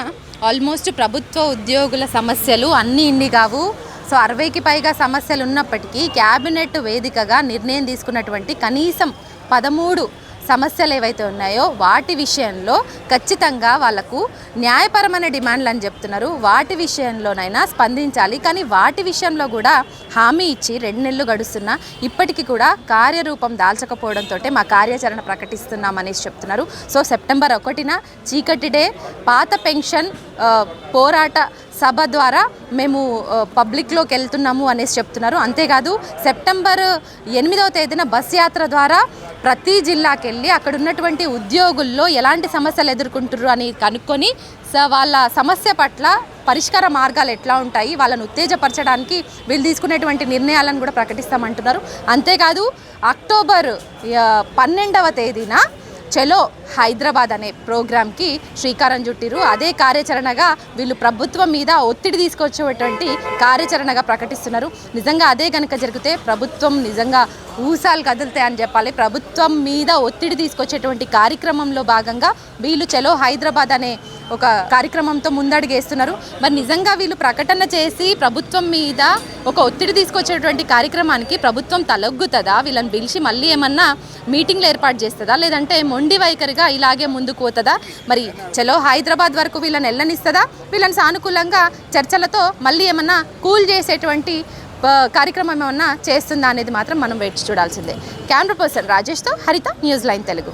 ఆల్మోస్ట్ ప్రభుత్వ ఉద్యోగుల సమస్యలు అన్నీ ఇన్ని కావు. సో 60కి పైగా సమస్యలు ఉన్నప్పటికీ క్యాబినెట్ వేదికగా నిర్ణయం తీసుకున్నటువంటి కనీసం 13 సమస్యలు ఏవైతే ఉన్నాయో వాటి విషయంలో ఖచ్చితంగా వాళ్లకు న్యాయపరమైన డిమాండ్లు అని చెప్తున్నారు. వాటి విషయంలోనైనా స్పందించాలి. కానీ వాటి విషయంలో కూడా హామీ ఇచ్చి 2 నెలలు గడుస్తున్నా ఇప్పటికీ కూడా కార్యరూపం దాల్చకపోవడంతో మా కార్యాచరణ ప్రకటిస్తున్నామనేసి చెప్తున్నారు. సో సెప్టెంబర్ 1న చీకటి డే పాత పెన్షన్ పోరాట సభ ద్వారా మేము పబ్లిక్లోకి వెళ్తున్నాము అనేసి చెప్తున్నారు. అంతేకాదు సెప్టెంబర్ 8వ తేదీన బస్ యాత్ర ద్వారా ప్రతి జిల్లాకి వెళ్ళి అక్కడ ఉన్నటువంటి ఉద్యోగుల్లో ఎలాంటి సమస్యలు ఎదుర్కొంటారు అని కనుక్కొని వాళ్ళ సమస్య పట్ల పరిష్కార మార్గాలు ఎట్లా ఉంటాయి, వాళ్ళను ఉత్తేజపరచడానికి వీళ్ళు తీసుకునేటువంటి నిర్ణయాలను కూడా ప్రకటిస్తామంటున్నారు. అంతేకాదు అక్టోబర్ 12వ తేదీన చలో హైదరాబాద్ అనే ప్రోగ్రామ్కి శ్రీకారం చుట్టిరు. అదే కార్యాచరణగా వీళ్ళు ప్రభుత్వం మీద ఒత్తిడి తీసుకొచ్చేటువంటి కార్యాచరణగా ప్రకటిస్తున్నారు. నిజంగా అదే కనుక జరిగితే ప్రభుత్వం నిజంగా ఊసాలు కదులుతాయి అని చెప్పాలి. ప్రభుత్వం మీద ఒత్తిడి తీసుకొచ్చేటువంటి కార్యక్రమంలో భాగంగా వీళ్ళు చలో హైదరాబాద్ అనే ఒక కార్యక్రమంతో ముందడుగేస్తున్నారు. మరి నిజంగా వీళ్ళు ప్రకటన చేసి ప్రభుత్వం మీద ఒక ఒత్తిడి తీసుకొచ్చేటువంటి కార్యక్రమానికి ప్రభుత్వం తలొగ్గుతుందా? వీళ్ళని పిలిచి మళ్ళీ ఏమన్నా మీటింగ్లు ఏర్పాటు చేస్తుందా, లేదంటే మొండి వైఖరిగా ఇలాగే ముందుకు పోతుందా? మరి చలో హైదరాబాద్ వరకు వీళ్ళని వెళ్ళనిస్తుందా? వీళ్ళని సానుకూలంగా చర్చలతో మళ్ళీ ఏమన్నా కూల్ చేసేటువంటి కార్యక్రమం ఏమన్నా చేస్తుందా అనేది మాత్రం మనం వేచి చూడాల్సిందే. కెమెరా పర్సన్ రాజేష్తో హరిత, న్యూస్ లైన్ తెలుగు.